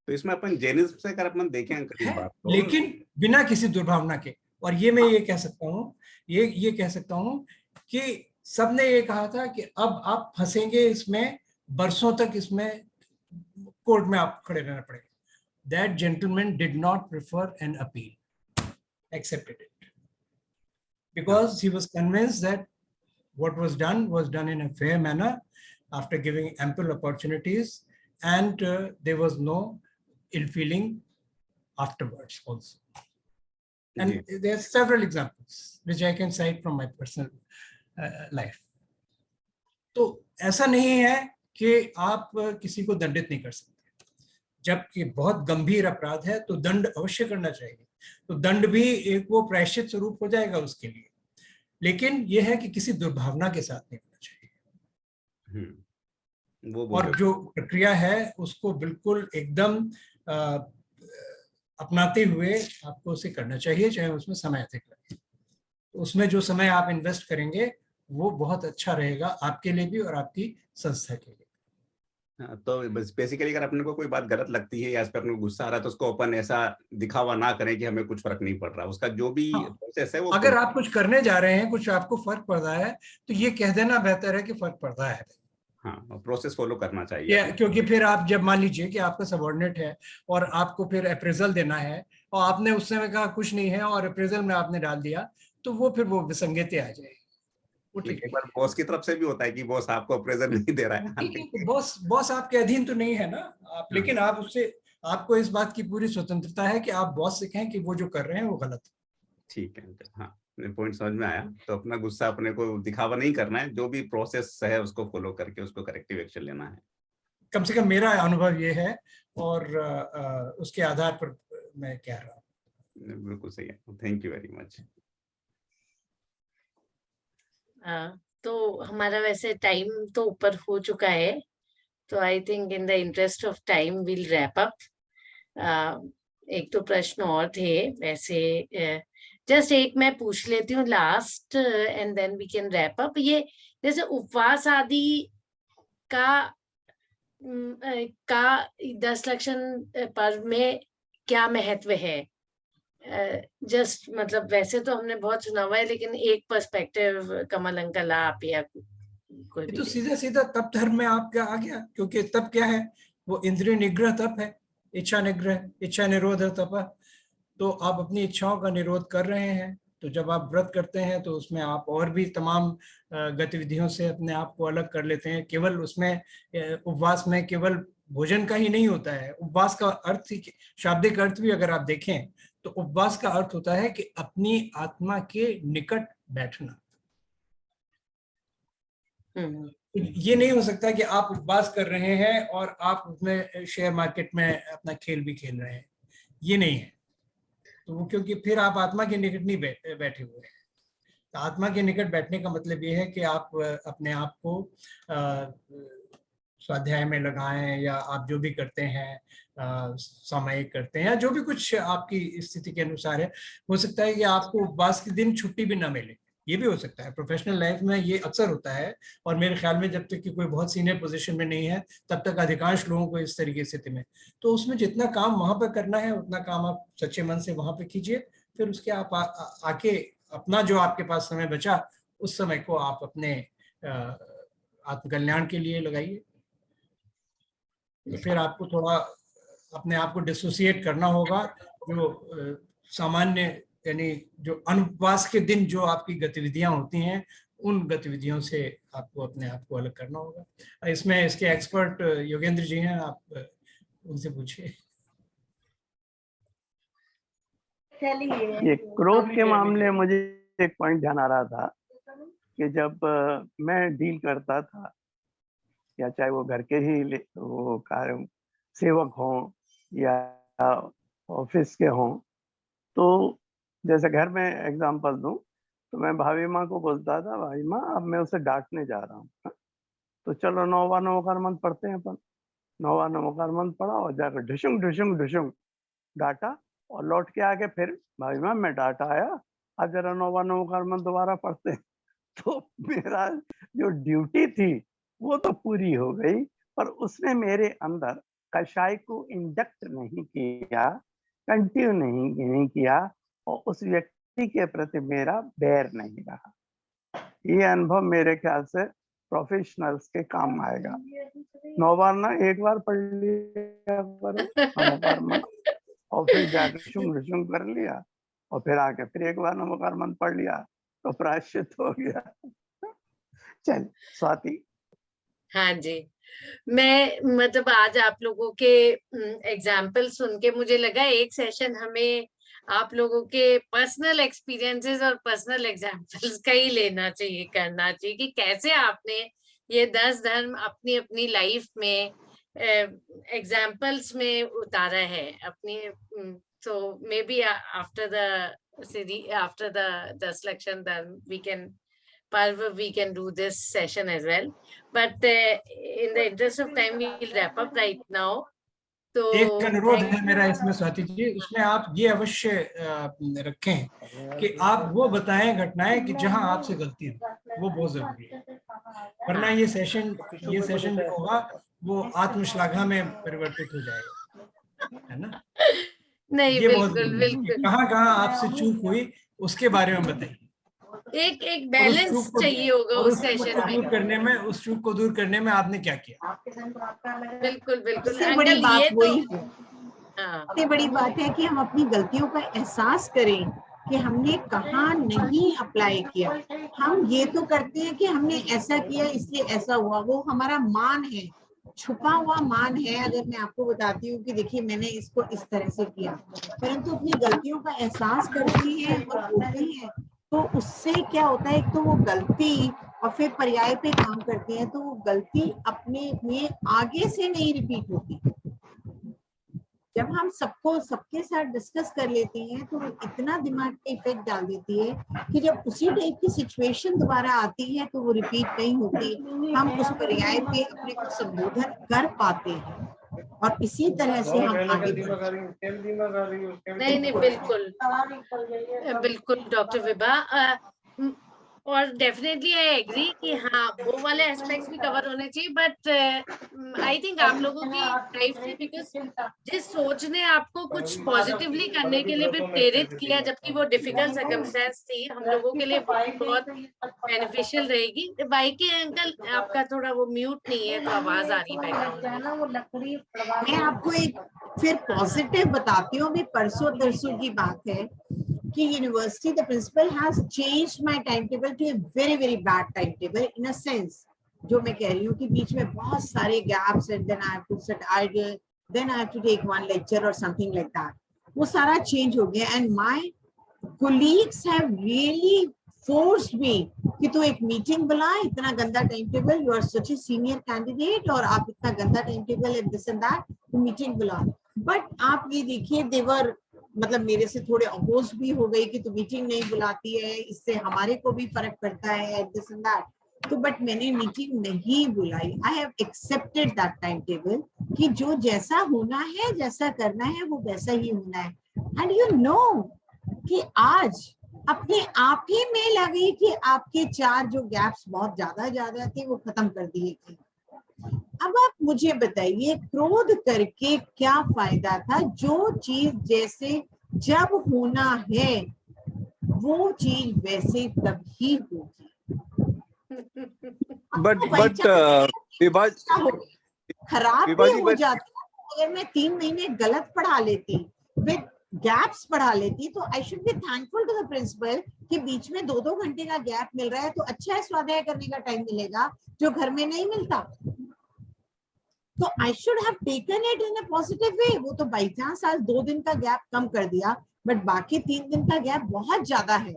तो इसमें अपन Jainism से अगर अपन देखें uncle इस बात को, लेकिन बिना किसी दुर्भावना के, और ये मैं ये कह सकता हूँ, ये कह सकता हूँ कि सबने ये कहा था कि अब आप फंसेंगे इसमें, बरसों तक इसमें कोर्ट में आप खड़े रहना पड़ेगा. That gentleman did not prefer an appeal, accepted it, because he was convinced that what was done in a fair manner after giving ample opportunities, and there was no ill feeling afterwards also. And there are several examples which I can cite from my personal life. तो ऐसा नहीं है कि आप किसी को दंडित नहीं कर सकते. जबकि बहुत गंभीर अपराध है तो दंड अवश्य करना चाहिए, तो दंड भी एक वो प्रायश्चित स्वरूप हो जाएगा उसके लिए, लेकिन यह है कि किसी दुर्भावना के साथ नहीं होना चाहिए. और जो प्रक्रिया है उसको बिल्कुल एकदम अपनाते हुए आपको उसे करना चाहिए, चाहे उसमें समय अधिक लगे. तो उसमें जो समय आप इन्वेस्ट करेंगे वो बहुत अच्छा रहेगा आपके लिए भी और आपकी संस्था के लिए. तो बेसिकली अगर अपने को कोई बात गलत लगती है या इस पे अपने को गुस्सा आ रहा है तो उसको अपन ऐसा दिखावा ना करें कि हमें कुछ फर्क नहीं पड़ रहा. उसका जो भी प्रोसेस है वो, अगर आप कुछ करने जा रहे हैं, कुछ आपको फर्क पड़ रहा है, तो ये कह देना बेहतर है कि फर्क पड़ रहा है. हाँ, प्रोसेस फॉलो करना चाहिए. क्योंकि फिर आप जब मान लीजिए कि आपका सबऑर्डिनेट है और आपको फिर अप्रेजल देना है और आपने उस समय कहा कुछ नहीं है और अप्रेजल में आपने डाल दिया, तो वो फिर वो विसंगति आ जाएगी. एक बार बॉस की तरफ से भी होता है कि बॉस आपको अप्रेजल नहीं दे रहा है. बॉस आपके अधीन तो नहीं है ना आप, लेकिन आप उससे, आपको इस बात की पूरी स्वतंत्रता है कि आप बॉस से कहें कि वो जो कर रहे हैं वो गलत है. ठीक है, हाँ, पॉइंट समझ में आया. तो अपना गुस्सा अपने को दिखावा नहीं करना है, जो भी प्रोसेस है उसको फॉलो करके उसको करेक्टिव एक्शन लेना है. कम से कम मेरा अनुभव ये है और उसके आधार पर मैं कह रहा हूँ. बिल्कुल सही है. Thank you very much. तो हमारा वैसे टाइम तो ऊपर हो चुका है, तो I think in the interest of time will wrap up. एक तो प्रश्न और थे वैसे, जस्ट एक मैं पूछ लेती हूँ last and then we can wrap up. ये जैसे उपवास आदि का 10 लक्षण पर्व में क्या महत्व है, जस्ट मतलब वैसे तो हमने बहुत सुना हुआ है, लेकिन एक पर्सपेक्टिव कमल अंकल आप या कोई ये भी तो दे। सीधा सीधा तप धर्म में आपका आ गया, क्योंकि तप क्या है, वो इंद्रिय निग्रह तप है, इच्छा निग्रह, इच्छा निरोध तप। तो आप अपनी इच्छाओं का निरोध कर रहे हैं। तो जब आप व्रत करते हैं तो उसमें आप और भी तमाम गतिविधियों से अपने आप को अलग कर लेते हैं। केवल उसमें उपवास में केवल भोजन का ही नहीं होता है। उपवास का अर्थ ही, शाब्दिक अर्थ भी अगर आप देखें तो उपवास का अर्थ होता है कि अपनी आत्मा के निकट बैठना। ये नहीं हो सकता कि आप उपवास कर रहे हैं और आप उसमें शेयर मार्केट में अपना खेल भी खेल रहे हैं, ये नहीं है। तो वो, क्योंकि फिर आप आत्मा के निकट नहीं बैठे हुए हैं। तो आत्मा के निकट बैठने का मतलब ये है कि आप अपने आप को स्वाध्याय में लगाएं, या आप जो भी करते हैं सामयिक करते हैं, या जो भी कुछ आपकी स्थिति के अनुसार है। हो सकता है कि आपको उपवास के दिन छुट्टी भी ना मिले, ये भी हो सकता है। प्रोफेशनल लाइफ में ये अक्सर होता है, और मेरे ख्याल में जब तक कि कोई बहुत सीनियर पोजीशन में नहीं है तब तक अधिकांश लोगों को इस तरीके की स्थिति में। तो उसमें जितना काम वहां पर करना है उतना काम आप सच्चे मन से वहां पर कीजिए। फिर उसके आप आके अपना जो आपके पास समय बचा उस समय को आप अपने आत्मकल्याण के लिए लगाइए। तो फिर आपको थोड़ा अपने आप को डिसोसिएट करना होगा। जो सामान्य, यानी जो अनुपवास के दिन जो आपकी गतिविधियां होती हैं, उन गतिविधियों से आपको अपने आप को अलग करना होगा। इसमें इसके एक्सपर्ट योगेंद्र जी हैं, आप उनसे पूछिए। ये क्रोध के मामले मुझे एक पॉइंट ध्यान आ रहा था कि जब मैं डील करता था, या चाहे वो घर के ही वो कार्य सेवक हों या ऑफिस के हों, तो जैसे घर में एग्जांपल दूं तो मैं भाभी माँ को बोलता था, भाई माँ अब मैं उसे डांटने जा रहा हूँ, तो चलो नौवा नमोकार मंत्र पढ़ते हैं अपन। नौवा नमोकार मंत्र पढ़ा और जाकर ढुशुंग ढुशुंग ढुशुंग डांटा, और लौट के आके फिर भाभी माँ मैं डांटा आया, अब जरा नौवा नमोकार मंत्र दोबारा पढ़ते हैं। तो मेरा जो ड्यूटी थी वो तो पूरी हो गई, पर उसने मेरे अंदर कषाय को इंडक्ट नहीं किया, कंटिन्यू नहीं किया, और उस व्यक्ति के प्रति मेरा बैर नहीं रहा। ये अनुभव मेरे ख्याल से प्रोफेशनल्स के काम आएगा। 9 बार ना, 1 बार पढ़ लिया करो और फिर जाकर शुंग कर लिया, और फिर आके फिर 1 बार नमोकार मंत्र पढ़ लिया तो प्रायश्चित हो गया। चल स्वाति। हाँ जी, मैं मतलब आज आप लोगों के एग्जाम्पल सुन के मुझे लगा एक सेशन हमें आप लोगों के पर्सनल एक्सपीरियंसेस और पर्सनल एग्जाम्पल्स का ही लेना चाहिए, करना चाहिए कि कैसे आपने ये 10 धर्म अपनी अपनी लाइफ में एग्जाम्पल्स में उतारा है अपनी। so maybe after the series, after the 10 lection, then we can do this session as well, but in the interest of time we will wrap up right now. तो एक अनुरोध है मेरा इसमें स्वाति जी, उसमें आप ये अवश्य रखें कि आप वो बताएं घटनाएं कि जहां आपसे गलती हो, वो बहुत जरूरी है। वरना ये सेशन जो होगा वो आत्मश्लाघा में परिवर्तित हो जाएगा, है ना? नहीं, ये बिल्कुल बिल्कुल। कहाँ आपसे चूक हुई उसके बारे में बताइए। एक बैलेंस चाहिए होगा उस सेशन में। उस चूक को दूर करने में आपने क्या किया? बिल्कुल बिल्कुल। सबसे बड़ी बात वही है, हाँ, सबसे बड़ी बात है कि हम अपनी गलतियों का एहसास करें कि हमने कहाँ नहीं अप्लाई किया। हम ये तो करते हैं कि हमने ऐसा किया इसलिए ऐसा हुआ, वो हमारा मान है, छुपा हुआ मान है। अगर मैं आपको बताती हूँ कि देखिए मैंने इसको इस तरह से किया, परंतु अपनी गलतियों का एहसास करती है और बोलती है, तो उससे क्या होता है, एक तो वो गलती और फिर पर्याय पे काम करती है, तो वो गलती अपने में आगे से नहीं रिपीट होती। जब हम सबके साथ डिस्कस कर लेते हैं तो वो इतना दिमाग पे इफेक्ट डाल देती है कि जब उसी टाइप की सिचुएशन दोबारा आती है तो वो रिपीट नहीं होती, हम उस पर्याय पे अपने को संबोधन कर पाते हैं, और इसी तरह से हम आगे बढ़ते हैं। नहीं बिल्कुल बिल्कुल डॉक्टर विभा। और डेफिनेटली आई एग्री कि हाँ वो वाले एस्पेक्ट्स भी कवर होने चाहिए, बट आई थिंक आप लोगों की लाइफ से, बिकॉज जिस सोच ने आपको कुछ पॉजिटिवली करने के लिए भी प्रेरित किया, जबकि वो डिफिकल्ट सर्कमस्टेंस थी, हम लोगों के लिए बहुत बेनिफिशियल रहेगी। भाई के अंकल आपका थोड़ा वो म्यूट नहीं है तो आवाज आ रही है बैकग्राउंड। मैं आपको एक फिर पॉजिटिव बताती हूँ। अभी परसों तरसों की बात है कि university the principal has changed my time table to a very very bad time table in a sense. जो मैं कह रही हूँ कि बीच में बहुत सारे gaps and then I have to sit idle, then I have to take one lecture और समथिंग लाइक दैट। वो सारा चेंज हो गया and my colleagues have really forced me कि तू एक मीटिंग बुला, इतना गंदा time table, you are such a senior candidate और आप इतना गंदा time table and this and that, तू मीटिंग बुला। बट आप ये देखिए देवर मतलब मेरे से थोड़े अपोज भी हो गई कि तू मीटिंग नहीं बुलाती है, इससे हमारे को भी फर्क पड़ता है दिस एंड दैट। तो बट मैंने मीटिंग नहीं बुलाई। I have accepted that time table कि जो जैसा होना है, जैसा करना है वो वैसा ही होना है। एंड यू नो कि आज अपने आप ही में लगी कि आपके 4 जो गैप्स बहुत ज्यादा थे वो खत्म कर दिए थे। अब आप मुझे बताइए क्रोध करके क्या फायदा था? जो चीज जैसे जब होना है वो चीज वैसे तभी होगी। बट विभाज खराब भी हो जाती। अगर मैं 3 महीने गलत पढ़ा लेती, विद गैप्स पढ़ा लेती, तो I should be thankful to the principal कि बीच में 2-2 घंटे का गैप मिल रहा है तो अच्छा है, स्वाध्याय करने का टाइम मिलेगा जो घर में नहीं मिलता। तो I should have taken it in a positive way. वो तो बाई चांस आज 2 दिन का गैप कम कर दिया, बट बाकी 3 दिन का गैप बहुत ज्यादा है।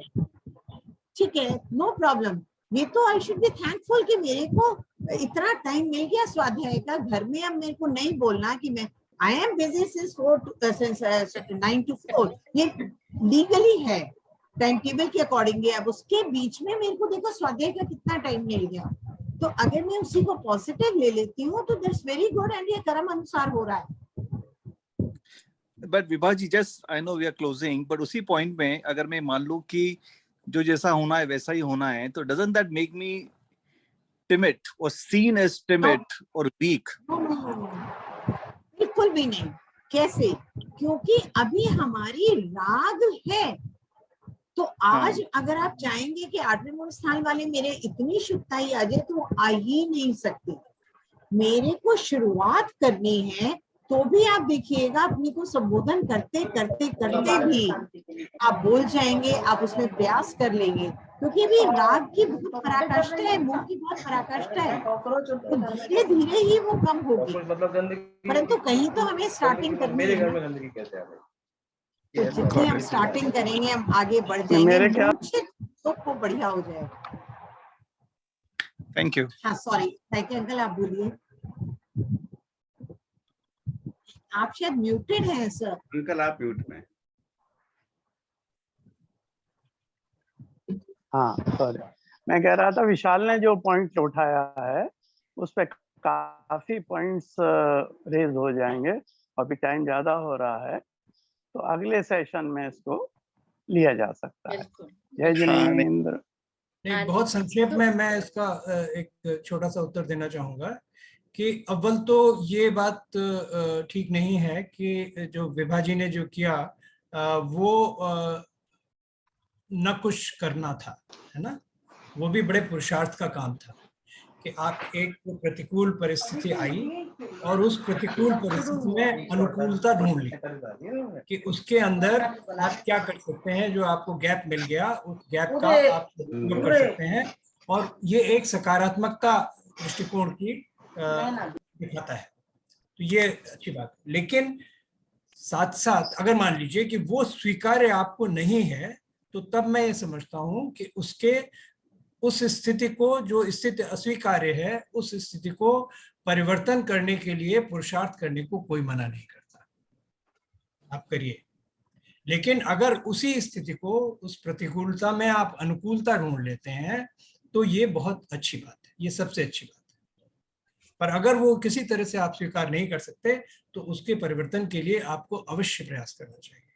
ठीक है, नो प्रॉब्लम। ये तो आई शुड बी थैंकफुल कि मेरे को इतना टाइम मिल गया स्वाध्याय का। घर में अब मेरे को नहीं बोलना कि मैं I am busy since 9 to 4, ये लीगली है टाइम टेबल के अकॉर्डिंगली। अब उसके बीच में मेरे को देखो स्वाध्याय का कितना टाइम मिल गया, तो अगर मैं उसी को पॉजिटिव ले लेती हूँ तो दैट्स वेरी गुड एंड ये कर्म अनुसार हो रहा है। But Vibha ji, just I know we are closing, but उसी पॉइंट में अगर मैं मान लूं कि जो जैसा होना है वैसा ही होना है, तो doesn't that make me timid or seen as timid or weak? बिल्कुल भी नहीं। कैसे? क्योंकि अभी हमारी राग है। तो आज अगर आप चाहेंगे कि 8वें मूल स्थान वाले मेरे इतनी शुद्धताई आ जाए तो वो आ ही नहीं सकती। मेरे को शुरुआत करनी है तो भी आप देखिएगा अपने को संबोधन करते करते करते भी आप बोल जाएंगे, आप उसमें प्रयास कर लेंगे, क्योंकि अभी राग की बहुत पराकाष्ठा है, मुंह की बहुत पराकाष्ठा है, तो धीरे धीरे ही वो कम होगी। परंतु कहीं तो हमें स्टार्टिंग करनी है। तो जितनी हम स्टार्टिंग करेंगे हम आगे बढ़ जाएंगे, तो वो बढ़िया हो जाएगा। Thank you. हाँ सॉरी, थैंक यू अंकल, आप बोलिए। आप शायद म्यूटेड हैं सर। अंकल आप म्यूट में। हाँ सॉरी, मैं कह रहा था विशाल ने जो पॉइंट उठाया है उस पर काफी पॉइंट्स रेज हो जाएंगे। अभी टाइम ज्यादा हो रहा है तो अगले सेशन में इसको लिया जा सकता है। जय जिनेंद्र। नहीं, बहुत संक्षेप में मैं इसका एक छोटा सा उत्तर देना चाहूंगा कि अव्वल तो ये बात ठीक नहीं है कि जो विभा जी ने जो किया वो न कुछ करना था, है ना। वो भी बड़े पुरुषार्थ का काम था कि आप एक प्रतिकूल परिस्थिति आई और उस प्रतिकूल परिस्थिति में अनुकूलता ढूंढ ली कि उसके अंदर आप क्या कर सकते हैं। जो आपको गैप मिल गया उस गैप का आप उपयोग कर सकते हैं, और ये एक सकारात्मकता दृष्टिकोण की दिखाता है। तो ये अच्छी बात है। लेकिन साथ साथ अगर मान लीजिए कि वो स्वीकार्य आपको नहीं है, तो तब मैं ये समझता हूं कि उसके उस स्थिति को, जो स्थिति अस्वीकार्य है, उस स्थिति को परिवर्तन करने के लिए पुरुषार्थ करने को कोई मना नहीं करता, आप करिए। लेकिन अगर उसी स्थिति को, उस प्रतिकूलता में आप अनुकूलता ढूंढ लेते हैं तो ये बहुत अच्छी बात है, ये सबसे अच्छी बात है। पर अगर वो किसी तरह से आप स्वीकार नहीं कर सकते तो उसके परिवर्तन के लिए आपको अवश्य प्रयास करना चाहिए।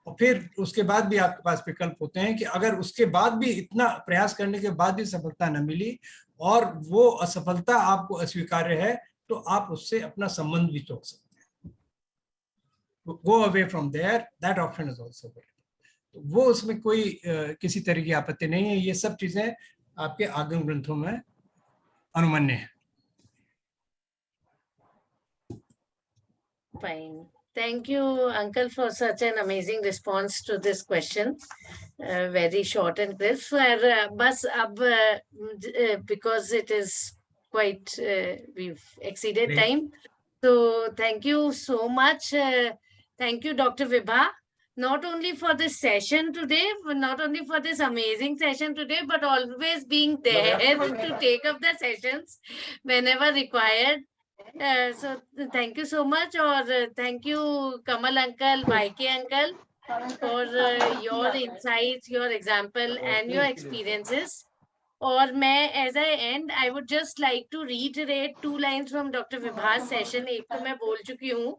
और फिर उसके बाद भी आपके पास विकल्प होते हैं कि अगर उसके बाद भी इतना प्रयास करने के बाद भी सफलता न मिली और वो असफलता आपको अस्वीकार्य है, तो आप उससे अपना संबंध भी तोड़ सकते हैं. Go away from there, that option is also available. तो वो उसमें कोई किसी तरह की आपत्ति नहीं है. ये सब चीजें आपके आगम ग्रंथों में अनुमन्य है. Fine. Thank you, Uncle, for such an amazing response to this question. Very short and crisp. Bas ab because it is quite we've exceeded Great. time. So thank you so much. Thank you, Dr. Vibha. Not only for this session today, not only for this amazing session today, but always being there to take up the sessions whenever required. So thank you so much, or thank you Kamal uncle, YK uncle, for your insights, your example and your experiences. और मैं as I end, I would just like to reiterate 2 lines from Dr. Vibha's session. एक तो मैं बोल चुकी हूँ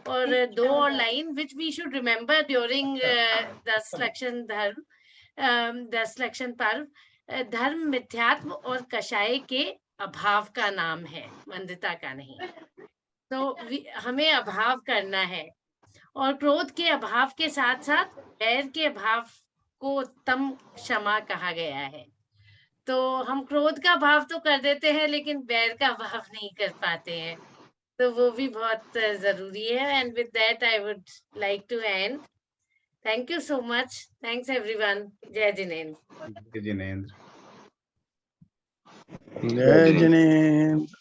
और 2 और line which we should remember during 10 लक्षण धर्म, 10 लक्षण पर्व. धर्म मिथ्यात्व और कषाय के अभाव का नाम है, मंदता का नहीं. तो हमें अभाव करना है और क्रोध के अभाव के साथ साथ वैर के अभाव को उत्तम क्षमा कहा गया है. तो हम क्रोध का भाव तो कर देते हैं लेकिन वैर का भाव नहीं कर पाते हैं, तो वो भी बहुत जरूरी है. And with that I would like to end. Thank you so much. Thanks everyone. Jai Jinendra. Jinendra. जय जिनेंद्र.